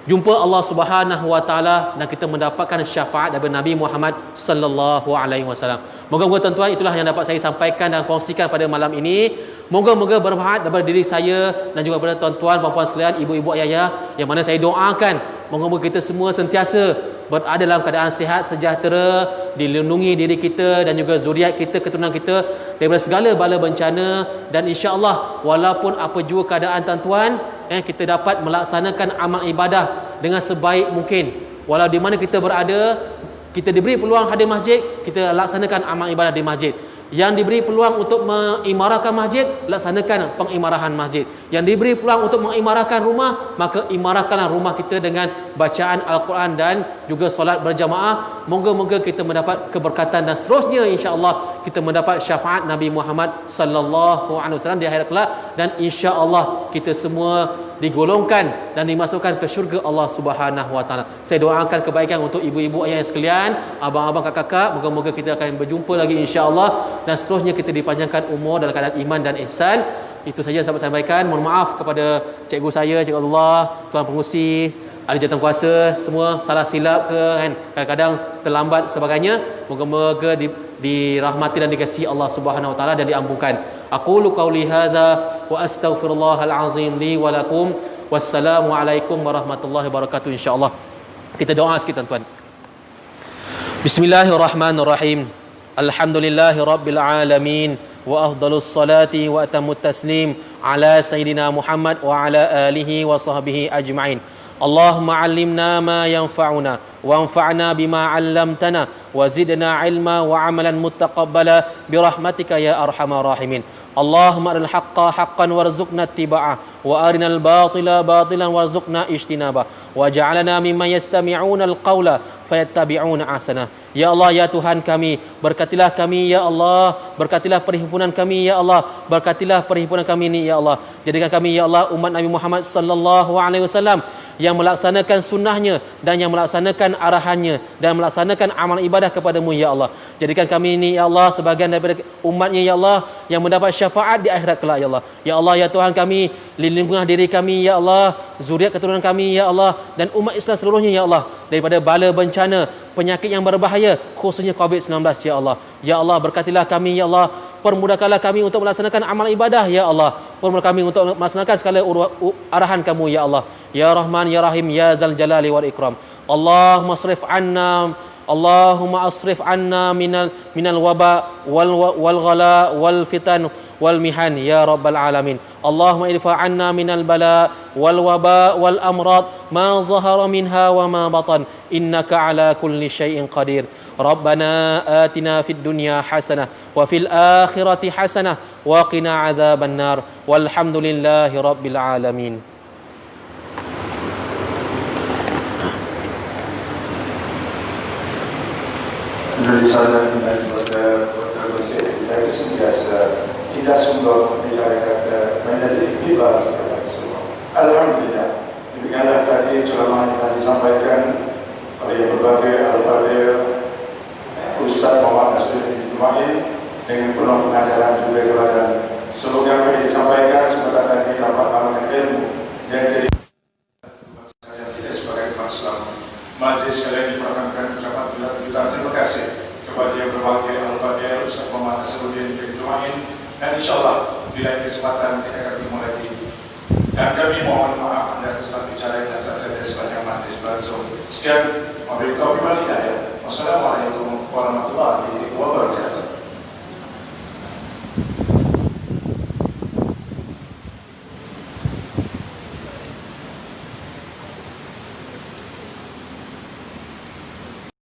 jumpa Allah Subhanahu Wa Taala dan kita mendapatkan syafaat daripada Nabi Muhammad sallallahu alaihi wasallam. Moga-moga tuan-tuan itulah yang dapat saya sampaikan dan kongsikan pada malam ini. Moga-moga bermanfaat daripada diri saya dan juga kepada tuan-tuan, puan-puan sekalian, ibu-ibu, ayah-ayah, yang mana saya doakan moga-moga kita semua sentiasa berada dalam keadaan sihat, sejahtera, dilindungi diri kita dan juga zuriat kita, keturunan kita daripada segala bala bencana, dan insya-Allah walaupun apa jua keadaan tuan-tuan, kita dapat melaksanakan amal ibadah dengan sebaik mungkin. Walau di mana kita berada, kita diberi peluang hadir masjid, kita laksanakan amal ibadah di masjid. Yang diberi peluang untuk mengimarahkan masjid, laksanakan pengimarahan masjid. Yang diberi peluang untuk mengimarahkan rumah, maka imarahkanlah rumah kita dengan bacaan Al-Quran dan juga solat berjamaah. Moga-moga kita mendapat keberkatan dan seterusnya insya-Allah kita mendapat syafaat Nabi Muhammad sallallahu alaihi wasallam di akhirat kelak, dan insya-Allah kita semua digolongkan dan dimasukkan ke syurga Allah Subhanahu Wa Taala. Saya doakan kebaikan untuk ibu-ibu ayah sekalian, abang-abang, kakak-kakak. Moga-moga kita akan berjumpa lagi insya-Allah dan seterusnya kita dipanjangkan umur dalam keadaan iman dan ihsan. Itu saja saya sampaikan. Mohon maaf kepada cikgu saya, Cikgu Abdullah, tuan pengurusi, ahli jawatankuasa, semua salah silap ke kan, kadang-kadang terlambat sebagainya. Moga-moga dirahmati dan dikasihi Allah Subhanahu Wa Taala dan diampunkan. Aqulu qauli hadza wa astaghfirullahal azim li wa lakum. Wassalamu alaikum warahmatullahi wabarakatuh. Insya-Allah kita doa sikit tuan-tuan. Bismillahirrahmanirrahim. Alhamdulillahirabbil alamin wa afdhalus salati wa atammut taslim ala sayyidina Muhammad wa ala alihi wa sahbihi ajma'in. Allahumma 'allimna ma yanfa'una wanfa'na bima 'allamtana wa zidna 'ilma wa 'amalan muttaqabbala bi rahmatika ya arhamar rahimin. Allahumma arinal haqqa haqqan warzuqna ittiba'ah wa arinal batila batilan warzuqna ijtinabah wa ja'alna mimman yastami'una al-qawla fayattabi'una ahsanah. Ya Allah, ya Tuhan kami, berkatilah kami ya Allah, berkatilah perhimpunan kami ya Allah, berkatilah perhimpunan kami ini ya Allah. Jadikan kami ya Allah umat Nabi Muhammad sallallahu alaihi wasallam yang melaksanakan sunnahnya dan yang melaksanakan arahannya dan melaksanakan amal ibadah kepadamu ya Allah. Jadikan kami ini ya Allah sebagian daripada umatnya ya Allah yang mendapat syafaat di akhirat kelak ya Allah. Ya Allah, ya Tuhan kami, lindungilah diri kami ya Allah, zuriat keturunan kami ya Allah, dan umat Islam seluruhnya ya Allah daripada bala bencana, penyakit yang berbahaya, khususnya COVID-19 ya Allah. Ya Allah, berkatilah kami ya Allah, permudahkanlah kami untuk melaksanakan amal ibadah ya Allah, permudahkan kami untuk melaksanakan segala arahan kamu ya Allah. Ya Rahman ya Rahim ya Dzal Jalali wal Ikram. Allahumma asrif anna minal waba wal ghala wal fitan wal mihan ya rabbal alamin. Allahumma irfa anna minal bala wal waba wal amrad ma zahara minha wa ma batan innaka ala kulli syai'in qadir. Rabbana atina fid dunya hasanah wa fil akhirati hasanah wa qina adzaban nar walhamdulillahi rabbil alamin. Indonesia dan Kota Besar kita sentiasa indah sungguh bicarakan menjadi iktibar kepada semua. Alhamdulillah. Demikianlah tadi ceramah yang telah disampaikan oleh berbagai al-fadhil Ustaz Muhammad Nasruddin Jumain dengan penuh pengajaran juga teladan. Semoga apa yang disampaikan sebentar tadi dapat menambahkan ilmu dan jadi kita sebagai umat Islam. Majlis sekalian diperkenankan ucapan jutaan terima kasih kepada yang berbahagia Al-Fadhil Ustaz Muhammad Nasruddin bin Jumain, dan insyaAllah bila ada kesempatan kita akan bertemu lagi. Dan kami mohon maaf atas bicara dan terkait sepanjang majlis berlangsung. Sekian, wabillahi taufiq wal hidayah. Wassalamualaikum warahmatullahi wabarakatuh.